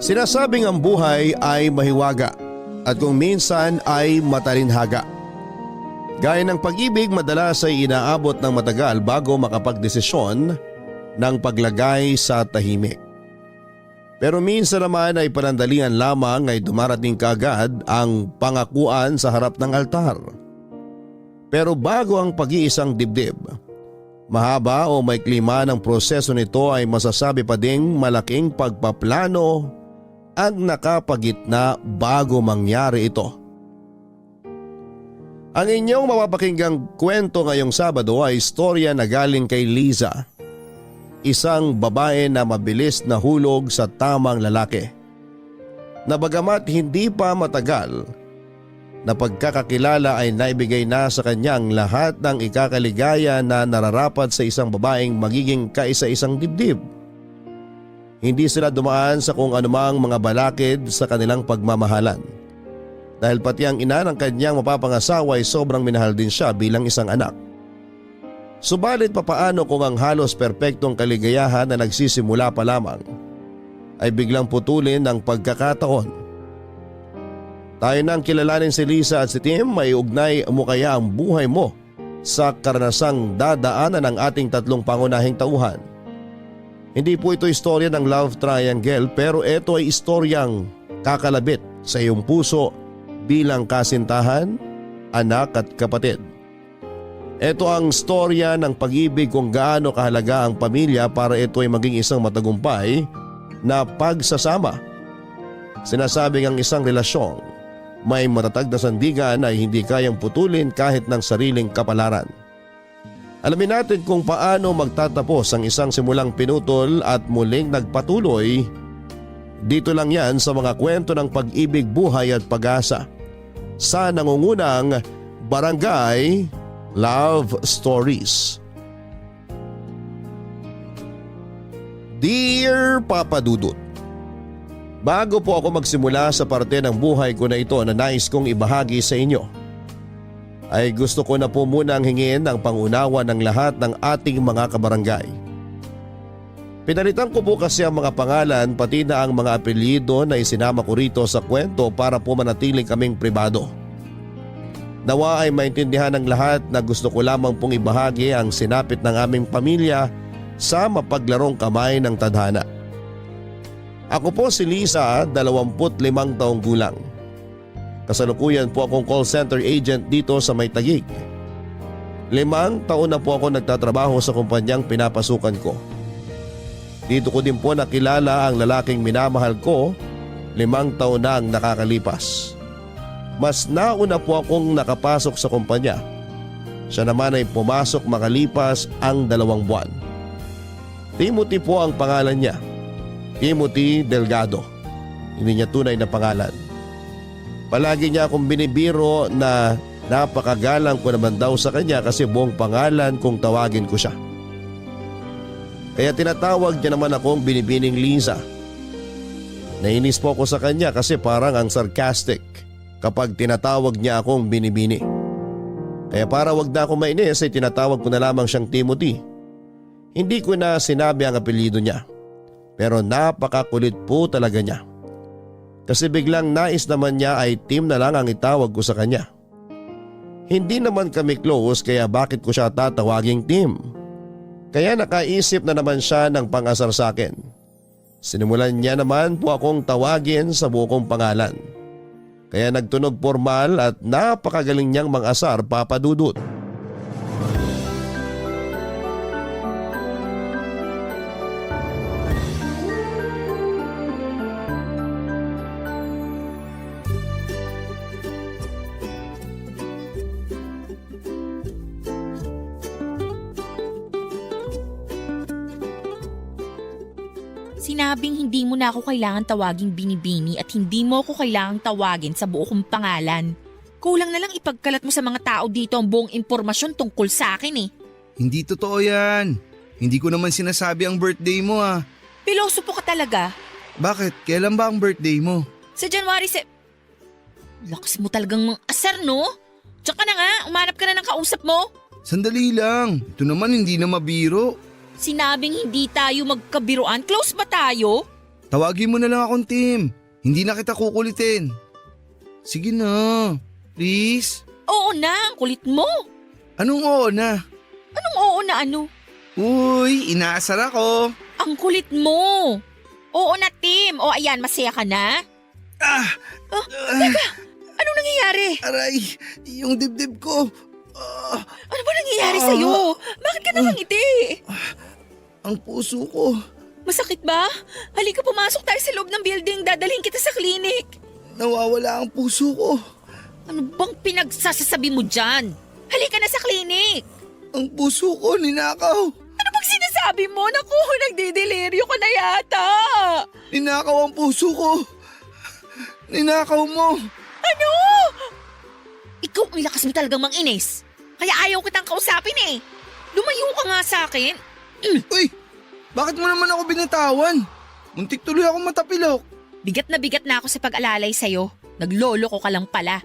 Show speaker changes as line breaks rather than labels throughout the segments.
Sinasabing ang buhay ay mahiwaga at kung minsan ay matalinhaga. Gaya ng pag-ibig, madalas ay inaabot ng matagal bago makapagdesisyon ng paglagay sa tahimik. Pero minsan naman ay panandalian lamang ay dumarating kaagad ang pangakuan sa harap ng altar. Pero bago ang pag-iisang dibdib, mahaba o may klima ng proseso nito ay masasabi pa ding malaking pagpaplano ang nakapagitna bago mangyari ito. Ang inyong mapapakinggang kwento ngayong Sabado ay istorya na galing kay Liza, isang babae na mabilis na hulog sa tamang lalaki. Na bagamat hindi pa matagal na pagkakakilala ay naibigay na sa kanyang lahat ng ikakaligaya na nararapat sa isang babaeng magiging kaisa-isang dibdib. Hindi sila dumaan sa kung anumang mga balakid sa kanilang pagmamahalan. Dahil pati ang ina ng kanyang mapapangasawa ay sobrang minahal din siya bilang isang anak. Subalit papaano kung ang halos perpektong kaligayahan na nagsisimula pa lamang ay biglang putulin ng pagkakataon? Tayo nang kilalanin si Lisa at si Tim, may ugnay mo kaya ang buhay mo sa karanasang dadaanan ng ating tatlong pangunahing tauhan. Hindi po ito istorya ng love triangle, pero ito ay istoryang kakalabit sa iyong puso bilang kasintahan, anak at kapatid. Ito ang storya ng pag-ibig kung gaano kahalaga ang pamilya para ito ay maging isang matagumpay na pagsasama. Sinasabing ang isang relasyong may matatag na sandigan ay hindi kayang putulin kahit ng sariling kapalaran. Alamin natin kung paano magtatapos ang isang simulang pinutol at muling nagpatuloy. Dito lang yan sa mga kwento ng pag-ibig, buhay at pag-asa sa nangungunang Barangay Love Stories. Dear Papa Dudut, bago po ako magsimula sa parte ng buhay ko na ito na nais kong ibahagi sa inyo, ay gusto ko na po munang hingin ang pangunawa ng lahat ng ating mga kabarangay. Pinalitan ko po kasi ang mga pangalan pati na ang mga apelyido na isinama ko rito sa kwento para po manatiling kaming pribado. Nawa ay maintindihan ng lahat na gusto ko lamang pong ibahagi ang sinapit ng aming pamilya sa mapaglarong kamay ng tadhana. Ako po si Lisa, 25 taong gulang. Kasalukuyan po akong call center agent dito sa May Taguig. 5 taon na po ako nagtatrabaho sa kumpanyang pinapasukan ko. Dito ko din po nakilala ang lalaking minamahal ko, 5 taon na ang nakakalipas. Mas nauna po akong nakapasok sa kumpanya. Siya naman ay pumasok makalipas ang 2 buwan. Timothy po ang pangalan niya. Timothy Delgado. Hindi niya tunay na pangalan. Palagi niya akong binibiro na napakagalang ko naman daw sa kanya kasi buong pangalan kung tawagin ko siya. Kaya tinatawag niya naman akong binibining Liza. Nainis po ako sa kanya kasi parang ang sarcastic kapag tinatawag niya akong binibini. Kaya para wag na ako mainis ay tinatawag ko na lamang siyang Timothy. Hindi ko na sinabi ang apelyido niya. Pero napakakulit po talaga niya. Kasi biglang nais naman niya ay Tim na lang ang itawag ko sa kanya. Hindi naman kami close kaya bakit ko siya tatawaging Tim? Kaya nakaisip na naman siya ng pang-asar sa akin. Sinimulan niya naman po akong tawagin sa buong pangalan. Kaya nagtunog formal at napakagaling niyang mang-asar, Papa Dudut.
Sinabing hindi mo na ako kailangan tawaging binibini at hindi mo ako kailangang tawagin sa buo kong pangalan. Kulang na lang ipagkalat mo sa mga tao dito ang buong impormasyon tungkol sa akin eh.
Hindi totoo yan. Hindi ko naman sinasabi ang birthday mo ah.
Pilosopo ka talaga.
Bakit? Kailan ba ang birthday mo?
Sa January Lakas mo talagang mang-asar no? Tsaka na nga, umanap ka na ng kausap mo.
Sandali lang. Ito naman hindi na mabiro.
Sinabing hindi tayo magkabiruan. Close ba tayo?
Tawagin mo na lang akong Tim. Hindi na kita kukulitin. Sige na, please.
Oo na, ang kulit mo.
Anong oo na?
Anong oo na ano?
Uy, inaasar ako.
Ang kulit mo. Oo na, Tim. O ayan, masaya ka na? Teka, anong nangyayari?
Aray, yung dibdib ko.
Ano ba nangyayari sa'yo? Bakit ka nakangiti?
Ang puso ko.
Masakit ba? Halika, pumasok tayo sa loob ng building. Dadalhin kita sa klinik.
Nawawala ang puso ko.
Ano bang pinagsasasabi mo dyan? Halika na sa klinik.
Ang puso ko ninakaw.
Ano bang sinasabi mo? Naku, nagdideliryo ka na yata.
Ninakaw ang puso ko. Ninakaw mo.
Ano? Ikaw ang lakas mo talagang manginis. Kaya ayaw kitang kausapin eh. Lumayo ka nga sa akin.
Uy, bakit mo naman ako binatawan? Muntik tuloy akong matapilok.
Bigat na ako sa pag-alalay sa'yo. Naglolo ko ka lang pala.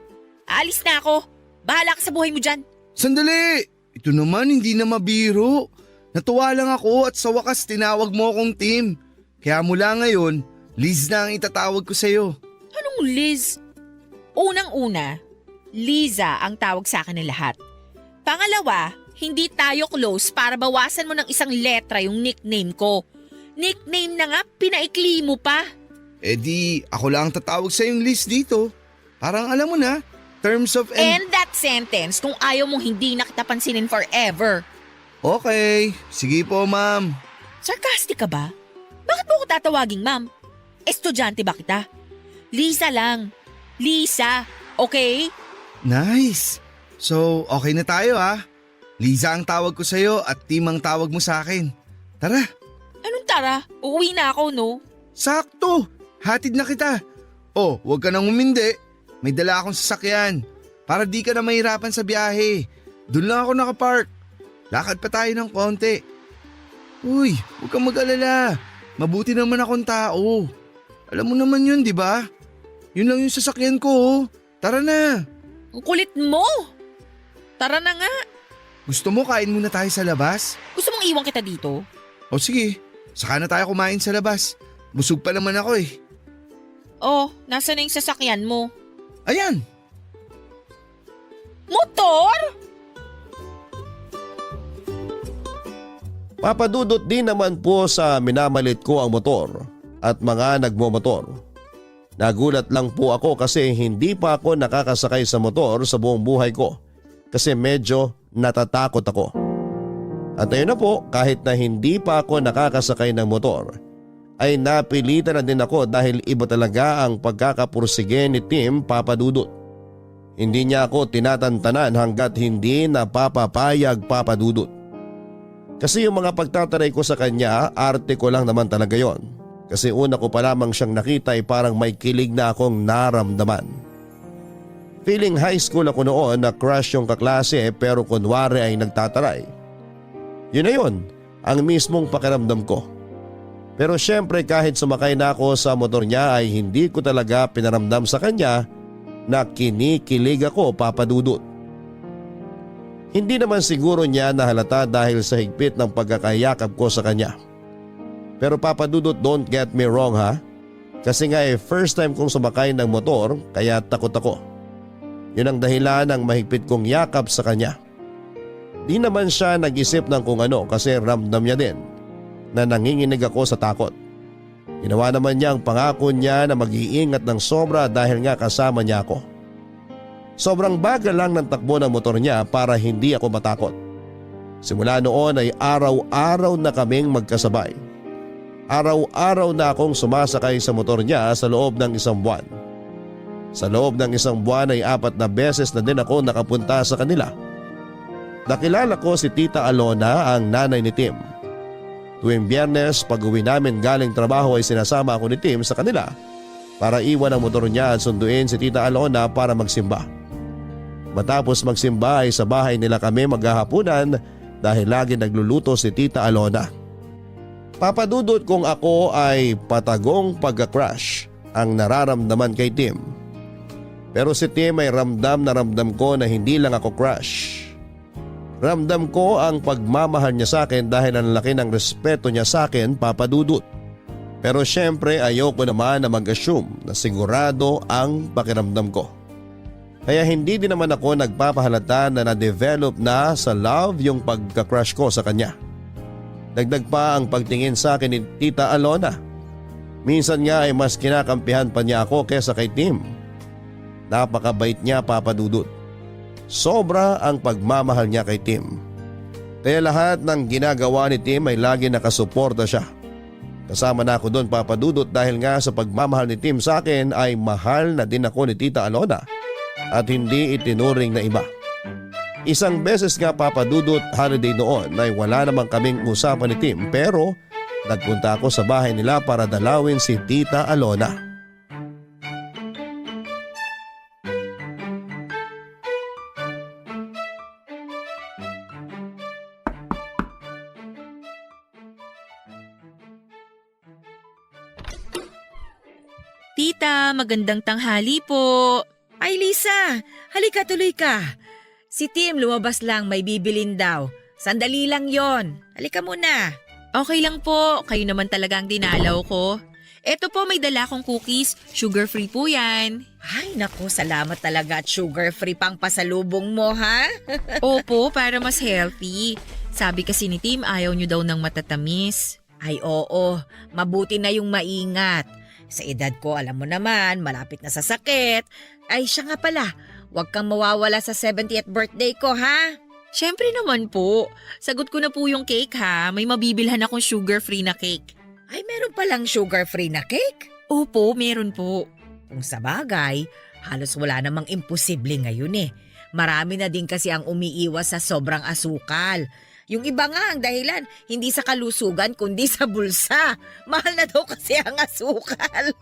Aalis na ako. Bahala ka sa buhay mo dyan.
Sandali! Ito naman hindi na mabiro. Natuwa lang ako at sa wakas tinawag mo akong Tim. Kaya mula ngayon, Liz na ang itatawag ko sa'yo.
Anong Liz? Unang-una, Liza ang tawag sa akin ng lahat. Pangalawa, hindi tayo close para bawasan mo ng isang letra yung nickname ko. Nickname na nga, pinaikli mo pa.
Eh di, ako lang ang tatawag sa'yong Liz dito. Parang alam mo na, terms of
End that sentence kung ayaw mong hindi na kita pansinin forever.
Okay, sige po ma'am.
Sarcastic ka ba? Bakit mo ko tatawaging ma'am? Estudyante ba kita? Lisa lang. Lisa, okay?
Nice. So, okay na tayo ha. Liza ang tawag ko sa'yo at Tim ang tawag mo sa akin. Tara.
Anong tara? Uuwi na ako, no?
Sakto. Hatid na kita. Oh, huwag ka nang umindi. May dala akong sasakyan. Para di ka na mahirapan sa biyahe. Doon lang ako nakapark. Lakad pa tayo ng konti. Uy, huwag kang mag-alala. Mabuti naman akong tao. Alam mo naman yun, di ba? Yun lang yung sasakyan ko. Oh. Tara na.
Ang kulit mo! Tara na nga.
Gusto mo kain muna tayo sa labas?
Gusto mong iwan kita dito?
O sige, saka na tayo kumain sa labas. Busog pa naman ako eh.
Oh, nasa na yung sasakyan mo?
Ayan!
Motor?
Papadudot din naman po sa minamalit ko ang motor at mga nagmomotor. Nagulat lang po ako kasi hindi pa ako nakakasakay sa motor sa buong buhay ko kasi medyo natatakot ako. At ayun na po, kahit na hindi pa ako nakakasakay ng motor ay napilitan na din ako dahil iba talaga ang pagkakapursige ni Tim Papadudot. Hindi niya ako tinatantanan hanggat hindi napapapayag Papadudot. Kasi yung mga pagtataray ko sa kanya, arte ko lang naman talaga yon. Kasi una ko pa lamang siyang nakita ay parang may kilig na akong naramdaman. Feeling high school ako noon na crush yung kaklase pero kunwari ay nagtataray. Yun na yun, ang mismong pakiramdam ko. Pero syempre kahit sumakay na ako sa motor niya ay hindi ko talaga pinaramdam sa kanya na kinikilig ako Papadudot. Hindi naman siguro niya nahalata dahil sa higpit ng pagkakayakap ko sa kanya. Pero Papadudot, don't get me wrong ha. Kasi nga first time kong sumakay ng motor kaya takot ako. Yun ang dahilan ng mahigpit kong yakap sa kanya. Di naman siya nag-isip ng kung ano kasi ramdam niya din na nanginginig ako sa takot. Ginawa naman niya ang pangako niya na mag-iingat ng sobra dahil nga kasama niya ako. Sobrang bagal lang ng takbo ng motor niya para hindi ako matakot. Simula noon ay araw-araw na kaming magkasabay. Araw-araw na akong sumasakay sa motor niya sa loob ng isang buwan. Sa loob ng isang buwan ay 4 na beses na din ako nakapunta sa kanila. Nakilala ko si Tita Alona, ang nanay ni Tim. Tuwing Biyernes pag uwi namin galing trabaho ay sinasama ako ni Tim sa kanila para iwan ang motor niya at sunduin si Tita Alona para magsimba. Matapos magsimba ay sa bahay nila kami maghahapunan dahil lagi nagluluto si Tita Alona. Papadudot kung ako ay patagong pagka-crush ang nararamdaman kay Tim. Pero si Tim ay ramdam na ramdam ko na hindi lang ako crush. Ramdam ko ang pagmamahal niya sa akin dahil ang laki ng respeto niya sa akin, Papadudot. Pero syempre ayoko naman na mag-assume na sigurado ang pakiramdam ko. Kaya hindi din naman ako nagpapahalata na na-develop na sa love yung pagka-crush ko sa kanya. Dagdag pa ang pagtingin sa akin ni Tita Alona. Minsan nga ay mas kinakampihan pa niya ako kesa kay Tim. Napakabait niya, Papa Dudut. Sobra ang pagmamahal niya kay Tim. Kaya lahat ng ginagawa ni Tim ay lagi nakasuporta siya. Kasama na ako doon, Papa Dudut, dahil nga sa pagmamahal ni Tim sa akin ay mahal na din ako ni Tita Alona at hindi itinuring na iba. Isang beses nga, Papa Dudut, holiday noon ay wala namang kaming usapan ni Tim pero nagpunta ako sa bahay nila para dalawin si Tita Alona.
Tita, magandang tanghali po.
Ay Lisa, halika tuloy ka. Si Tim lumabas lang, may bibilin daw. Sandali lang yon. Halika muna.
Okay lang po, kayo naman talaga ang dinalaw ko. Eto po, may dala kong cookies, sugar-free po yan.
Ay naku, salamat talaga at sugar-free pang pasalubong mo ha.
Opo, para mas healthy. Sabi kasi ni Tim, ayaw nyo daw ng matatamis.
Ay oo, mabuti na yung maingat. Sa edad ko, alam mo naman, malapit na sa sakit. Ay siya nga pala, huwag kang mawawala sa 70th birthday ko ha.
Siyempre naman po, sagot ko na po yung cake ha. May mabibilhan akong sugar-free na cake.
Ay meron palang sugar-free na cake?
Opo, meron po.
Kung sa bagay, halos wala namang imposible ngayon eh. Marami na din kasi ang umiiwas sa sobrang asukal. Yung iba nga ang dahilan, hindi sa kalusugan kundi sa bulsa. Mahal na daw kasi ang asukal.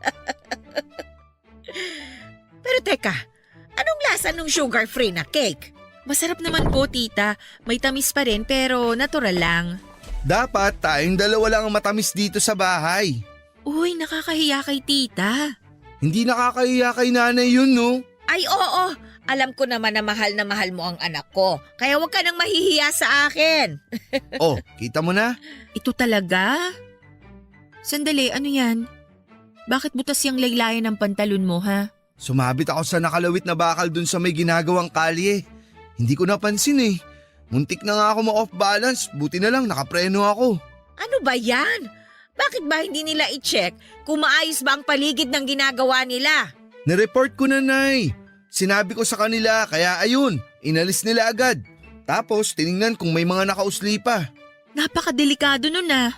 Pero teka, anong lasa ng sugar-free na cake?
Masarap naman po, tita. May tamis pa rin pero natural lang.
Dapat tayong dalawa lang ang matamis dito sa bahay.
Uy, nakakahiya kay tita.
Hindi nakakahiya kay nanay yun, no?
Ay oo, alam ko naman na mahal mo ang anak ko. Kaya huwag ka nang mahihiya sa akin.
Oh, kita mo na?
Ito talaga? Sandali, ano yan? Bakit butas yung laylayan ng pantalon mo, ha?
Sumabit ako sa nakalawit na bakal dun sa may ginagawang kalye. Hindi ko napansin eh. Muntik na nga ako ma-off balance, buti na lang nakapreno ako.
Ano ba yan? Bakit ba hindi nila i-check kung maayos ba ang paligid ng ginagawa nila?
Nireport ko na, Nay. Sinabi ko sa kanila kaya ayun, inalis nila agad. Tapos tiningnan kung may mga nakausli pa.
Napakadelikado nun ah.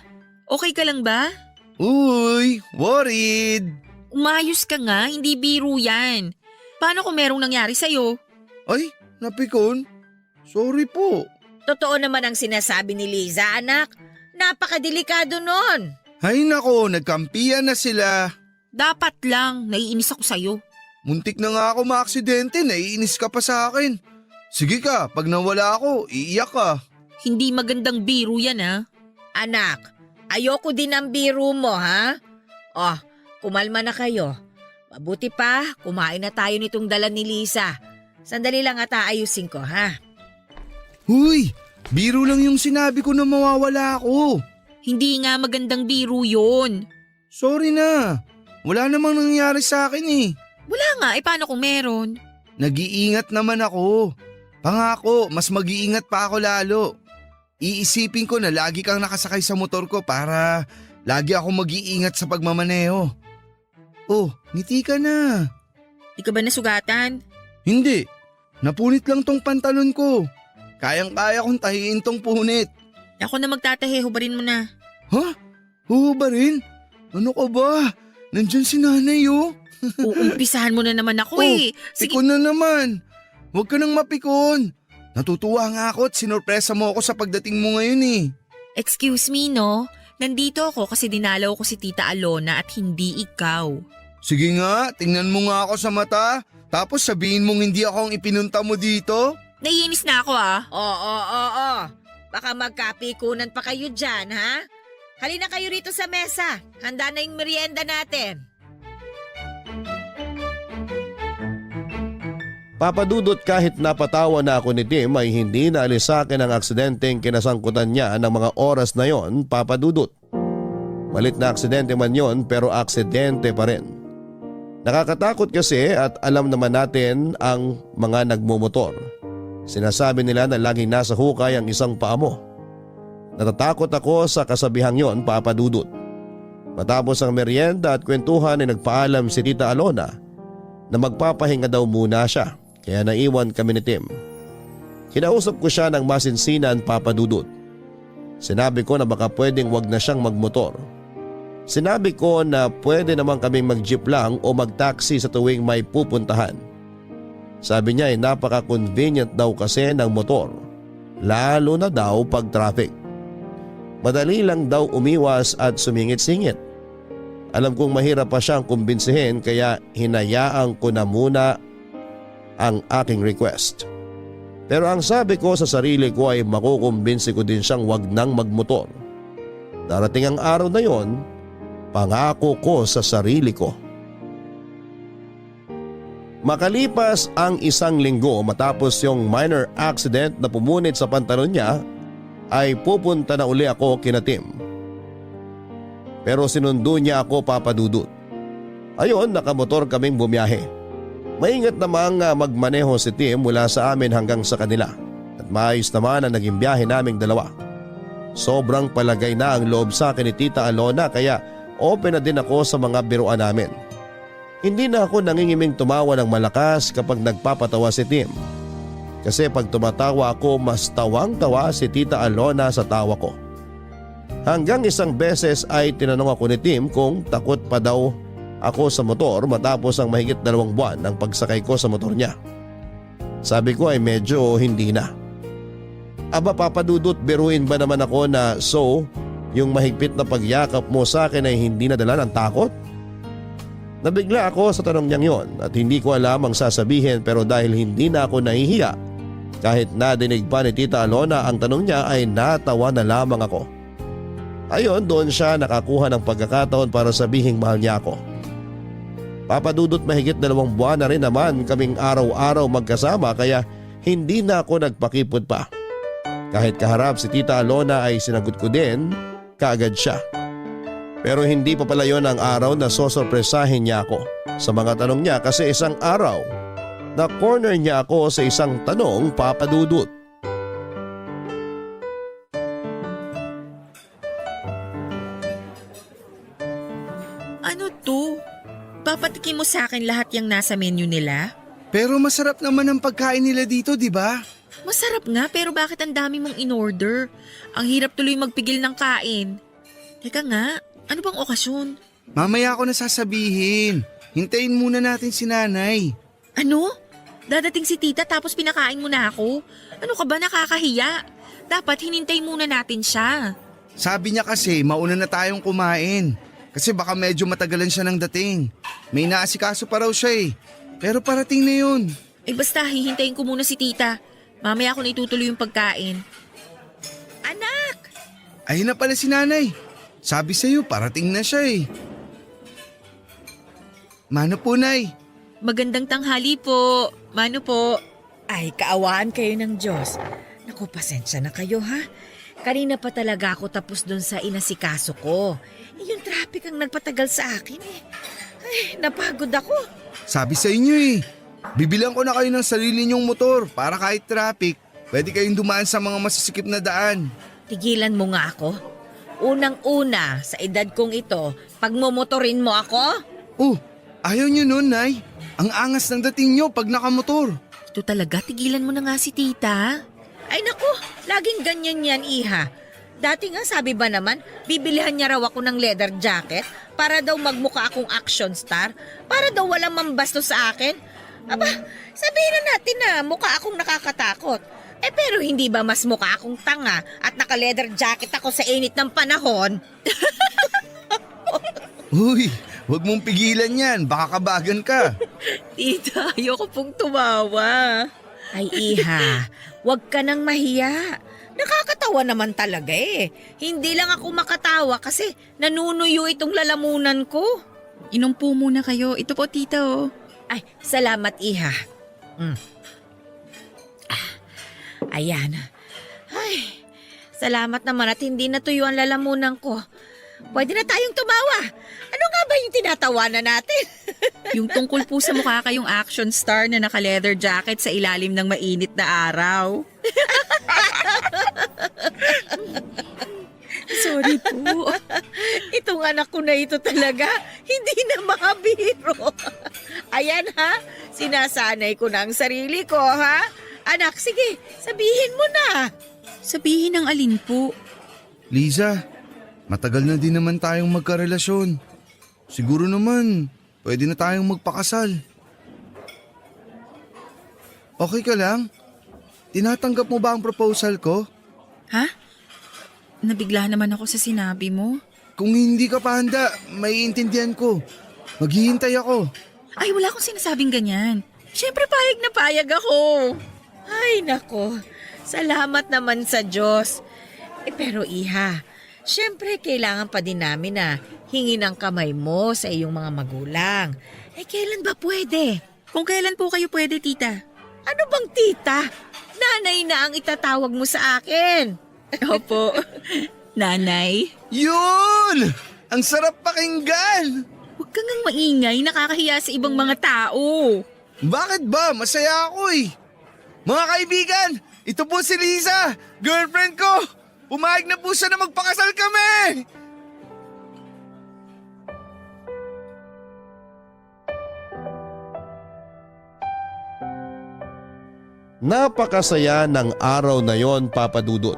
Okay ka lang ba?
Uy, worried.
Umayos ka nga, hindi biro yan. Paano kung merong nangyari sa'yo?
Ay, napikon. Sorry po.
Totoo naman ang sinasabi ni Liza, anak. Napakadelikado nun.
Ay nako, nagkampiyan na sila.
Dapat lang, naiinis ako sa'yo.
Muntik na nga ako maaksidente, naiinis ka pa sa akin. Sige ka, pag nawala ako, iiyak ka.
Hindi magandang biro yan ah.
Anak, ayoko din ang biro mo ha. Oh, kumalma na kayo. Mabuti pa, kumain na tayo nitong dala ni Lisa. Sandali lang at aayusin ko ha.
Huy, biro lang yung sinabi ko na mawawala ako.
Hindi nga magandang biro yun.
Sorry na, wala namang nangyari sa akin eh.
Wala nga, paano kung meron?
Nag-iingat naman ako. Pangako, mas mag-iingat pa ako lalo. Iisipin ko na lagi kang nakasakay sa motor ko para lagi ako mag-iingat sa pagmamaneho. Oh, ngiti ka na.
Di ka ba nasugatan?
Hindi, napunit lang tong pantalon ko. Kayang-kaya kong tahiin tong punit.
Ako na magtatahi, hubarin mo na.
Ha? Oo ba rin? Ano ka ba? Nandyan si nanay oh.
Uumpisahan mo na naman ako eh. Sige,
Pikon na naman. Huwag ka nang mapikon. Natutuwa nga ako at sinorpresa mo ako sa pagdating mo ngayon eh.
excuse me no. Nandito ako kasi dinalaw ko si Tita Alona at hindi ikaw.
Sige nga, tingnan mo nga ako sa mata. Tapos sabihin mong hindi ako ang ipinunta mo dito.
Naiinis na ako ah.
Oo. Baka magkapikunan pa kayo dyan ha. Halina kayo rito sa mesa. Handa na yung merienda natin.
Papadudot kahit napatawa na ako ni Tim ay hindi naalis sa akin ang aksidenteng kinasangkutan niya ng mga oras na yon, Papadudot. Malit na aksidente man yon pero aksidente pa rin. Nakakatakot kasi at alam naman natin ang mga nagmumotor. Sinasabi nila na laging nasa hukay ang isang paa mo. Natatakot ako sa kasabihang yon, Papa Dudut. Matapos ang merienda at kwentuhan ay nagpaalam si Tita Alona na magpapahinga daw muna siya kaya naiwan kami ni Tim. Kinausap ko siya ng masinsinan, Papa Dudut. Sinabi ko na baka pwedeng wag na siyang magmotor. Sinabi ko na pwede naman kaming mag-jeep lang o mag-taxi sa tuwing may pupuntahan. Sabi niya ay napaka-convenient daw kasi ng motor, lalo na daw pag traffic. Madali lang daw umiwas at sumingit-singit. Alam kong mahirap pa siyang kumbinsihin kaya hinayaan ko na muna ang aking request. Pero ang sabi ko sa sarili ko ay makukumbinsi ko din siyang wag nang magmotor. Darating ang araw na yon, pangako ko sa sarili ko. Makalipas ang 1 linggo matapos yung minor accident na pumunit sa pantalon niya, ay pupunta na uli ako kina Tim. Pero sinundo niya ako, Papa Dudut. Ayon, nakamotor kaming bumiyahe. Maingat namang magmaneho si Tim mula sa amin hanggang sa kanila at maayos naman ang naging biyahe naming dalawa. Sobrang palagay na ang loob sa akin ni Tita Alona kaya open na din ako sa mga biruan namin. Hindi na ako nangingiming tumawa ng malakas kapag nagpapatawa si Tim. Kasi pag tumatawa ako mas tawang-tawa si Tita Alona sa tawa ko. Hanggang isang beses ay tinanong ako ni Tim kung takot pa daw ako sa motor matapos ang mahigit 2 buwan ng pagsakay ko sa motor niya. Sabi ko ay medyo hindi na. Aba Papa Dudut, biruin ba naman ako na yung mahigpit na pagyakap mo sa akin ay hindi nadala ng takot? Nabigla ako sa tanong niyang yon at hindi ko alam ang sasabihin pero dahil hindi na ako nahihiya, kahit nadinig pa ni Tita Alona ang tanong niya ay natawa na lamang ako. Ayon, doon siya nakakuha ng pagkakataon para sabihing mahal niya ako. Papa Dudut, mahigit 2 buwan na rin naman kaming araw-araw magkasama kaya hindi na ako nagpakipot pa. Kahit kaharap si Tita Alona ay sinagot ko din kaagad siya. Pero hindi pa pala yon ang araw na sosorpresahin niya ako sa mga tanong niya kasi isang araw na corner niya ako sa isang tanong, Papa Dudut.
Ano to? Papatikin mo sa akin lahat yung nasa menu nila?
Pero masarap naman ang pagkain nila dito, di ba?
Masarap nga pero bakit ang dami mong in-order? Ang hirap tuloy magpigil ng kain. Teka nga, ano bang okasyon?
Mamaya ako na sasabihin. Hintayin muna natin si nanay.
Ano? Dadating si tita tapos pinakain mo na ako? Ano ka ba, nakakahiya? Dapat hinintay muna natin siya.
Sabi niya kasi mauna na tayong kumain. Kasi baka medyo matagalan siya ng dating. May naasikaso pa raw siya eh. Pero parating na yun.
Eh basta hihintayin ko muna si tita. Mamaya ako na itutuloy yung pagkain. Anak!
Ayun na pala si nanay. Sabi sa'yo parating na siya eh. Mano po, Nay?
Magandang tanghali po. Mano po?
Ay, kaawaan kayo ng Diyos. Naku, pasensya na kayo ha. Kanina pa talaga ako tapos dun sa inasikaso ko. Yung traffic ang nagpatagal sa akin eh. Ay, napagod ako.
Sabi sa inyo eh. Bibilang ko na kayo ng sarili niyong motor para kahit traffic, pwede kayong dumaan sa mga masisikip na daan.
Tigilan mo nga ako. Unang-una, sa edad kong ito, pagmumotorin mo ako?
Oh, ayaw niyo nun, Nay. Ang angas ng dating niyo pag nakamotor.
Ito talaga, tigilan mo na nga si tita.
Ay naku, laging ganyan yan, iha. Dati nga sabi ba naman, bibilihan niya raw ako ng leather jacket para daw magmukha akong action star, para daw walang mambasto sa akin. Aba, sabihin na natin na mukha akong nakakatakot. Eh pero hindi ba mas mukha akong tanga at naka-leather jacket ako sa init ng panahon?
Uy, wag mong pigilan yan, baka kabagan ka.
Tita, ayoko pong tumawa.
Ay iha, wag ka nang mahiya. Nakakatawa naman talaga eh. Hindi lang ako makatawa kasi nanunuyo itong lalamunan ko.
Inom po muna kayo. Ito po, tita oh.
Ay, salamat iha. Ayan. Ay, salamat naman at hindi natuyo ang lalamunan ko. Pwede na tayong tinatawanan natin?
Yung tungkol po sa mukha kayong action star na naka-leather jacket sa ilalim ng mainit na araw. Sorry po.
Itong anak ko na ito talaga, hindi na makabiro. Ayan ha, sinasanay ko na ang sarili ko ha. Anak, sige, sabihin mo na.
Sabihin ng alin po.
Liza, matagal na din naman tayong magkarelasyon. Siguro naman, pwede na tayong magpakasal. Okay ka lang? Tinatanggap mo ba ang proposal ko?
Ha? Nabigla naman ako sa sinabi mo.
Kung hindi ka pa handa, maiintindihan ko. Maghihintay ako.
Ay, wala akong sinasabing ganyan. Siyempre payag na payag ako.
Ay nako, salamat naman sa Diyos. Pero iha, syempre kailangan pa din namin na hingin ang kamay mo sa iyong mga magulang. Kailan ba pwede?
Kung kailan po kayo pwede, tita?
Ano bang tita? Nanay na ang itatawag mo sa akin.
Opo. Nanay?
Yun! Ang sarap pakinggan!
Huwag kang ngang maingay, nakakahiya sa ibang mga tao.
Bakit ba? Masaya ako eh. Mga kaibigan, ito po si Liza, girlfriend ko. Pumayag na po siya na magpakasal kami.
Napakasaya ng araw na yon, Papa Dudut.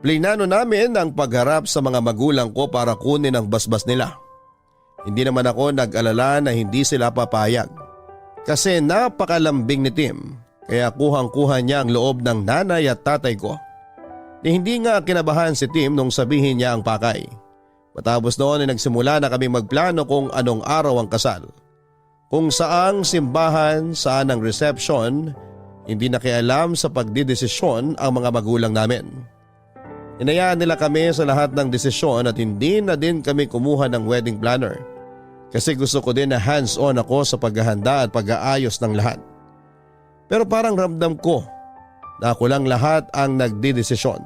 Plinano namin ang pagharap sa mga magulang ko para kunin ang basbas nila. Hindi naman ako nag-alala na hindi sila papayag. Kasi napakalambing ni Tim, kaya kuhang-kuha niya ang loob ng nanay at tatay ko. Hindi nga kinabahan si Tim nung sabihin niya ang pakay. Matapos noon ay nagsimula na kami magplano kung anong araw ang kasal. Kung saang simbahan, saan ang reception, hindi nakialam sa pagdidesisyon ang mga magulang namin. Inayaan nila kami sa lahat ng desisyon at hindi na din kami kumuha ng wedding planner. Kasi gusto ko din na hands-on ako sa paghahanda at pag-aayos ng lahat. Pero parang ramdam ko na ako lang lahat ang nagdidesisyon.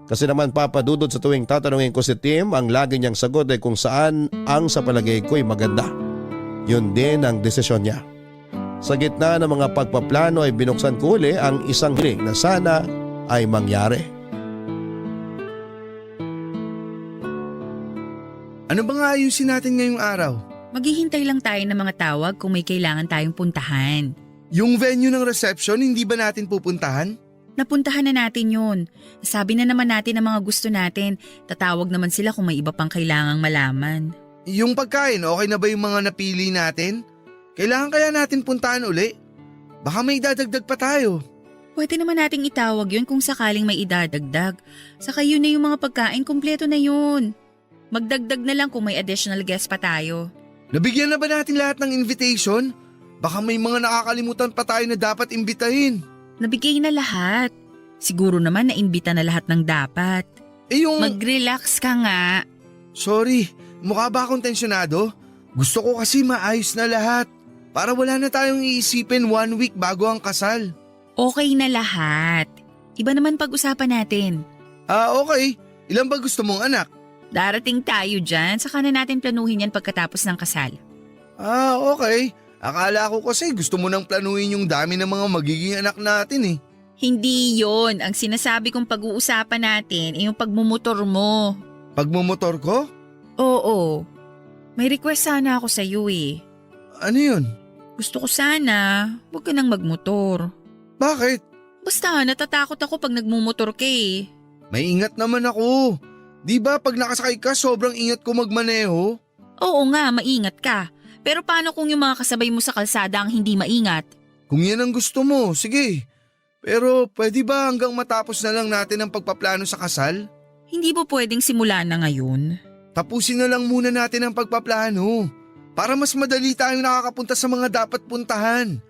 Kasi naman Papa Dudut, sa tuwing tatanungin ko si Tim, ang lagi niyang sagot ay kung saan ang sa palagay ko'y maganda. Yun din ang desisyon niya. Sa gitna ng mga pagpaplano ay binuksan ko uli ang isang hiling na sana ay mangyari.
Ano ba nga ayusin natin ngayong araw?
Maghihintay lang tayo ng mga tawag kung may kailangan tayong puntahan.
Yung venue ng reception, hindi ba natin pupuntahan?
Napuntahan na natin yun. Sabi na naman natin ang mga gusto natin. Tatawag naman sila kung may iba pang kailangang malaman.
Yung pagkain, okay na ba yung mga napili natin? Kailangan kaya natin puntahan uli? Baka may dadagdag pa tayo.
Pwede naman nating itawag yun kung sakaling may idadagdag. Saka yun na yung mga pagkain, kumpleto na yun. Magdagdag na lang kung may additional guest pa tayo.
Nabigyan na ba natin lahat ng invitation? Baka may mga nakakalimutan pa tayo na dapat imbitahin.
Nabigay na lahat. Siguro naman naimbita na lahat ng dapat. Mag-relax ka nga.
Sorry, mukha ba akong tensyonado? Gusto ko kasi maayos na lahat. Para wala na tayong iisipin 1 week bago ang kasal.
Okay na lahat. Iba naman pag-usapan natin.
Okay. Ilan ba gusto mong anak?
Darating tayo dyan, saka na natin planuhin yan pagkatapos ng kasal.
Okay. Akala ko kasi gusto mo nang planuhin yung dami ng mga magiging anak natin eh.
Hindi yon. Ang sinasabi kong pag-uusapan natin ay yung pagmumotor mo.
Pagmumotor ko?
Oo. May request sana ako sa iyo eh.
Ano yun?
Gusto ko sana, huwag ka nang magmotor.
Bakit?
Basta natatakot ako pag nagmumotor ka eh.
May ingat naman ako. Di ba pag nakasakay ka sobrang ingat ko magmaneho?
Oo nga, maingat ka. Pero paano kung yung mga kasabay mo sa kalsada ang hindi maingat?
Kung yan ang gusto mo, sige. Pero pwede ba hanggang matapos na lang natin ang pagpaplano sa kasal?
Hindi ba pwedeng simulan na ngayon?
Tapusin na lang muna natin ang pagpaplano. Para mas madali tayong nakakapunta sa mga dapat puntahan.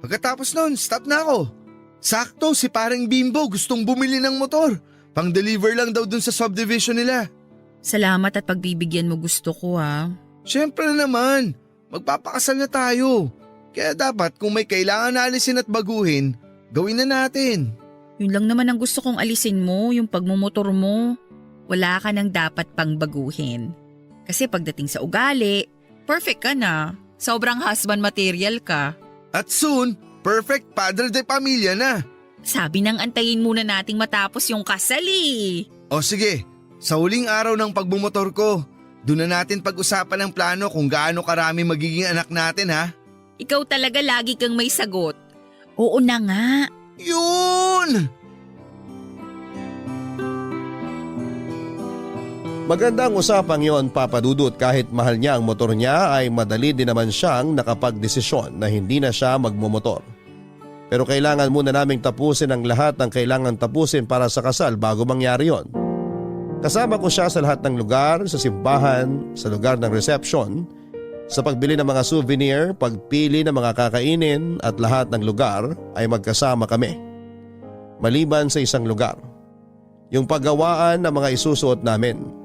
Pagkatapos nun, stop na ako. Sakto, si parang Bimbo gustong bumili ng motor. Pang-deliver lang daw dun sa subdivision nila.
Salamat at pagbibigyan mo gusto ko ha.
Siyempre naman, magpapakasal na tayo. Kaya dapat kung may kailangan na alisin at baguhin, gawin na natin.
Yun lang naman ang gusto kong alisin mo, yung pagmumotor mo. Wala ka nang dapat pang baguhin. Kasi pagdating sa ugali, perfect ka na. Sobrang husband material ka.
At soon, perfect padre de pamilya na.
Sabi nang antayin muna nating matapos yung kasal eh.
O sige, sa huling araw ng pagbumotor ko, doon na natin pag-usapan ang plano kung gaano karami magiging anak natin ha.
Ikaw talaga lagi kang may sagot. Oo na nga.
Yun!
Magandang usapang yon, Papa Dudut. Kahit mahal niya ang motor niya ay madali din naman siyang nakapagdesisyon na hindi na siya magmumotor. Pero kailangan muna naming tapusin ang lahat ng kailangan tapusin para sa kasal bago mangyari yon. Kasama ko siya sa lahat ng lugar, sa simbahan, sa lugar ng reception, sa pagbili ng mga souvenir, pagpili ng mga kakainin at lahat ng lugar ay magkasama kami. Maliban sa isang lugar, yung paggawaan ng mga isusuot namin.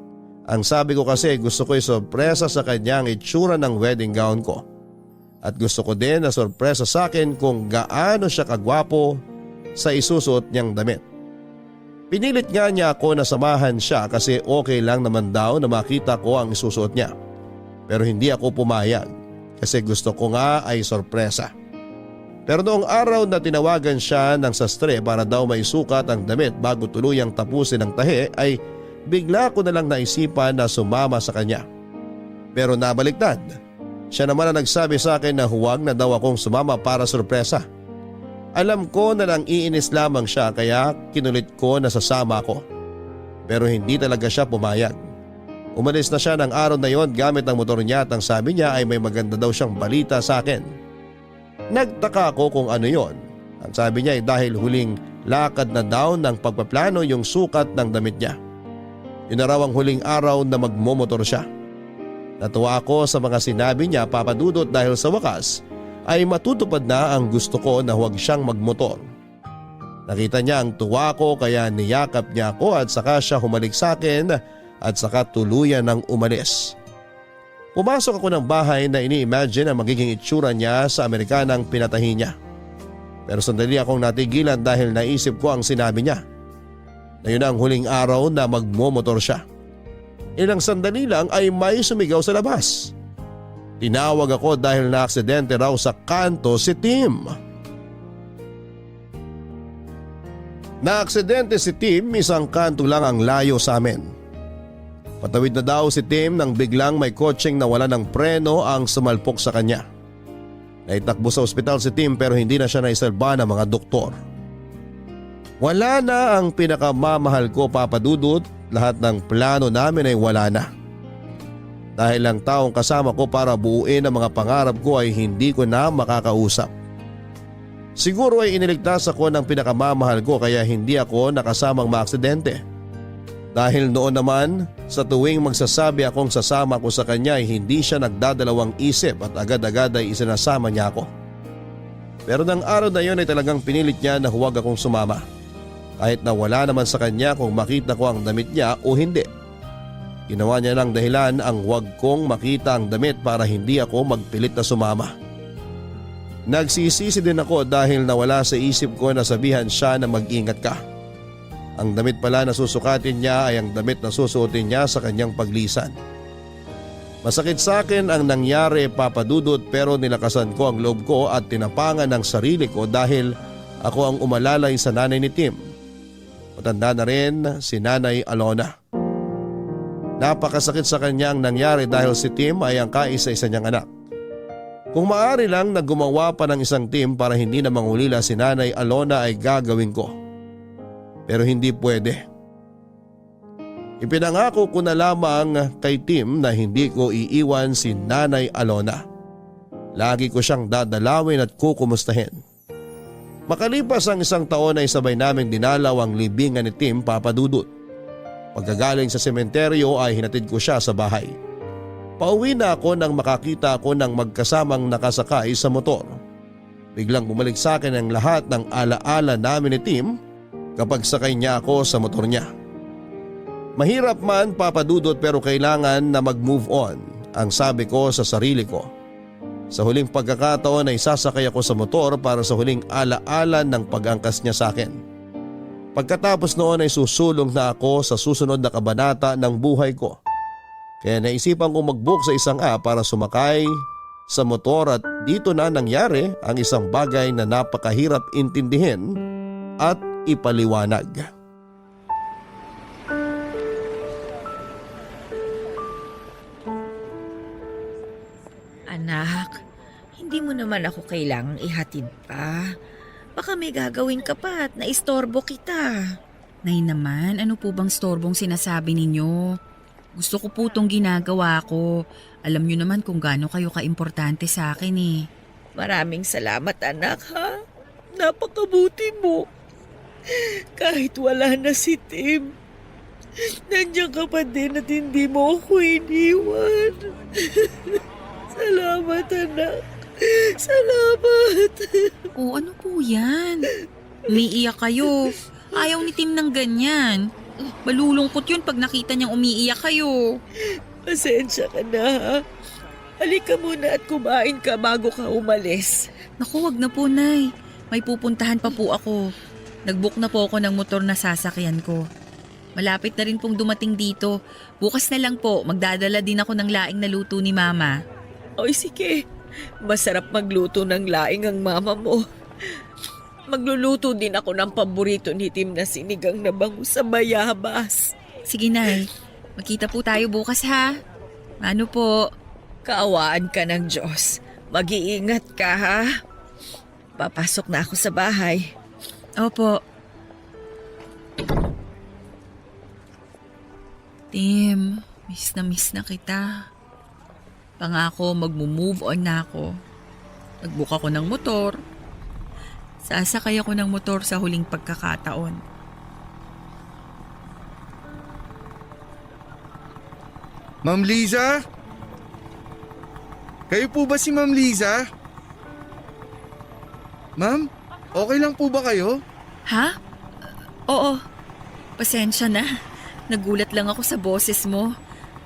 Ang sabi ko kasi gusto ko isorpresa sa kanya ang itsura ng wedding gown ko. At gusto ko din na sorpresa sa akin kung gaano siya kagwapo sa isusuot niyang damit. Pinilit nga niya ako na samahan siya kasi okay lang naman daw na makita ko ang isusuot niya. Pero hindi ako pumayag kasi gusto ko nga ay sorpresa. Pero noong araw na tinawagan siya ng sastre para daw maisukat ang damit bago tuluyang tapusin ang tahi ay bigla ko na lang naisipan na sumama sa kanya. Pero nabaliktad. Siya naman ang nagsabi sa akin na huwag na daw akong sumama para sorpresa. Alam ko na lang iinis lamang siya kaya kinulit ko na sasama ako. Pero hindi talaga siya pumayag. Umalis na siya ng araw na yon gamit ang motor niya at ang sabi niya ay may maganda daw siyang balita sa akin. Nagtaka ako kung ano yon. Ang sabi niya ay dahil huling lakad na daw ng pagpaplano yung sukat ng damit niya. Yun na raw ang huling araw na magmomotor siya. Natuwa ako sa mga sinabi niya, Papa Dudut, dahil sa wakas ay matutupad na ang gusto ko na huwag siyang magmotor. Nakita niya ang tuwa ko kaya niyakap niya ako at saka siya humalik sa akin at saka tuluyan ng umalis. Pumasok ako ng bahay na ini-imagine ang magiging itsura niya sa Amerikanang pinatahi niya. Pero sandali akong natigilan dahil naisip ko ang sinabi niya. Na yun ang huling araw na magmomotor siya. Ilang sandali lang ay may sumigaw sa labas. Tinawag ako dahil na-aksidente raw sa kanto si Tim. Na-aksidente si Tim, isang kanto lang ang layo sa amin. Patawid na daw si Tim nang biglang may kotseng nawala ng preno ang sumalpok sa kanya. Naitakbo sa ospital si Tim pero hindi na siya naisalba ng mga doktor. Wala na ang pinakamamahal ko, Papa Dudut. Lahat ng plano namin ay wala na. Dahil ang taong kasama ko para buuin ang mga pangarap ko ay hindi ko na makakausap. Siguro ay iniligtas ako ng pinakamamahal ko kaya hindi ako nakasamang maaksidente. Dahil noon naman, sa tuwing magsasabi akong sasama ko sa kanya ay hindi siya nagdadalawang isip at agad-agad ay isinasama niya ako. Pero ng araw na yun ay talagang pinilit niya na huwag akong sumama. Kahit na wala naman sa kanya kung makita ko ang damit niya o hindi. Ginawa niya ng dahilan ang huwag kong makita ang damit para hindi ako magpilit na sumama. Nagsisisi din ako dahil nawala sa isip ko na sabihan siya na mag-ingat ka. Ang damit pala na susukatin niya ay ang damit na susuotin niya sa kanyang paglisan. Masakit sa akin ang nangyari, Papa Dudut, pero nilakasan ko ang loob ko at tinapangan ang sarili ko dahil ako ang umalalay sa nanay ni Tim. Matanda na rin si Nanay Alona. Napakasakit sa kanya ang nangyari dahil si Tim ay ang kaisa-isa niyang anak. Kung maaari lang na gumawa pa ng isang team para hindi na mangulila si Nanay Alona ay gagawin ko. Pero hindi pwede. Ipinangako ko na lamang kay Tim na hindi ko iiwan si Nanay Alona. Lagi ko siyang dadalawin at kukumustahin. Makalipas ang isang taon ay sabay naming dinalaw ang libingan ni Tim, Papa Dudut. Pagkagaling sa sementeryo ay hinatid ko siya sa bahay. Pauwi na ako nang makakita ako ng magkasamang nakasakay sa motor. Biglang bumalik sa akin ang lahat ng alaala namin ni Tim kapag sakay niya ako sa motor niya. Mahirap man, Papa Dudut, pero kailangan na mag-move on, ang sabi ko sa sarili ko. Sa huling pagkakataon ay sasakay ako sa motor para sa huling alaala ng pag-angkas niya sa akin. Pagkatapos noon ay susulong na ako sa susunod na kabanata ng buhay ko. Kaya naisipan kong mag-book sa isang app para sumakay sa motor at dito na nangyari ang isang bagay na napakahirap intindihin at ipaliwanag.
Anak, hindi mo naman ako kailangang ihatid pa. Baka may gagawin ka pa at naistorbo kita.
Nay naman, ano po bang storbong sinasabi ninyo? Gusto ko po itong ginagawa ko. Alam niyo naman kung gaano kayo kaimportante sa akin eh.
Maraming salamat anak ha. Napakabuti mo. Kahit wala na si Tim, nandiyan ka pa din at hindi mo ako iniwan. Salamat anak. Salamat.
O ano po yan? Umiiyak kayo. Ayaw ni Tim ng ganyan. Malulungkot yun pag nakita niyang umiiyak kayo.
Pasensya ka na ha. Halika muna at kumain ka bago ka umalis.
Naku, wag na po, Nay. May pupuntahan pa po ako. Nag-book na po ako ng motor na sasakyan ko. Malapit na rin pong dumating dito. Bukas na lang po, magdadala din ako ng laing na luto ni Mama.
Oy sige, masarap magluto ng laing ang mama mo. Magluluto din ako ng paborito ni Tim na sinigang na bangus sa bayabas.
Sige, Nay. Magkita po tayo bukas, ha? Ano po?
Kaawaan ka ng Diyos. Mag-iingat ka ha. Papasok na ako sa bahay.
Opo. Tim, miss na kita. Pangako magmo-move on na ako. Nag-book ako ng motor. Sasakay ako ng motor sa huling pagkakataon.
Ma'am Liza? Kayo po ba si Ma'am Liza? Ma'am, okay lang po ba kayo?
Ha? Oo. Pasensya na. Nagulat lang ako sa boses mo.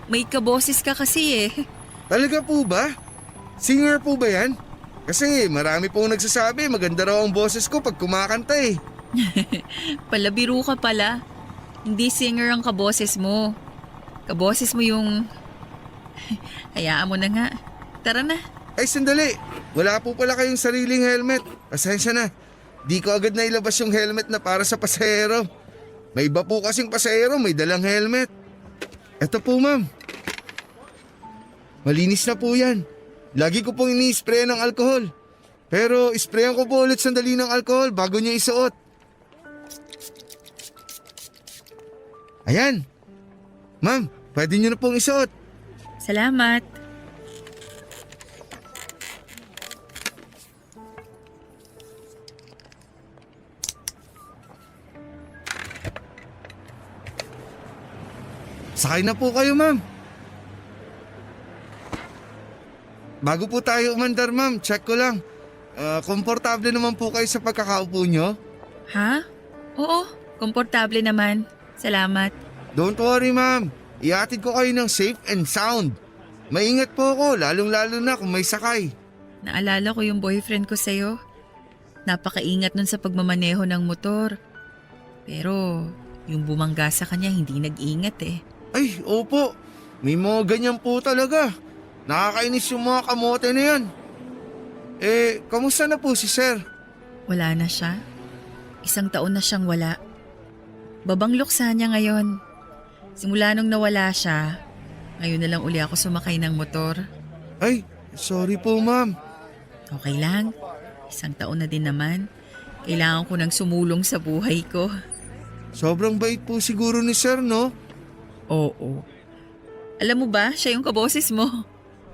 May kaboses ka kasi eh.
Talaga po ba? Singer po ba yan? Kasi marami pong nagsasabi maganda raw ang boses ko pag kumakanta eh.
Palabiro ka pala. Hindi singer ang kaboses mo. Kaboses mo yung... Hayaan mo na nga. Tara na.
Ay sandali, wala po pala kayong sariling helmet. Pasensya na, di ko agad nailabas yung helmet na para sa pasahero. May iba po kasing pasahero may dalang helmet. Eto po ma'am. Malinis na po yan. Lagi ko pong ini-spray ng alcohol. Pero isprayan ko po ulit sandali ng alcohol bago niyo isuot. Ayan. Ma'am, pwede niyo na pong isuot.
Salamat.
Sakay na po kayo ma'am. Bago po tayo umandar ma'am, check ko lang. Komportable naman po kayo sa pagkakaupo nyo?
Ha? Oo, komportable naman. Salamat.
Don't worry ma'am, ihatid ko kayo ng safe and sound. Maingat po ako, lalong-lalo na kung may sakay.
Naalala ko yung boyfriend ko sa'yo. Napakaingat nun sa pagmamaneho ng motor. Pero yung bumangga sa kanya hindi nag-ingat eh.
Ay, opo, may mga ganyan po talaga. Nakakainis yung mga kamote na yan. Kamusta na po si sir?
Wala na siya. 1 taon na siyang wala. Babangloksa niya ngayon. Simula nung nawala siya, ngayon na lang uli ako sumakay ng motor.
Ay, sorry po ma'am.
Okay lang. 1 taon na din naman. Kailangan ko nang sumulong sa buhay ko.
Sobrang bait po siguro ni sir, no?
Oo. Alam mo ba, siya yung kaboses mo.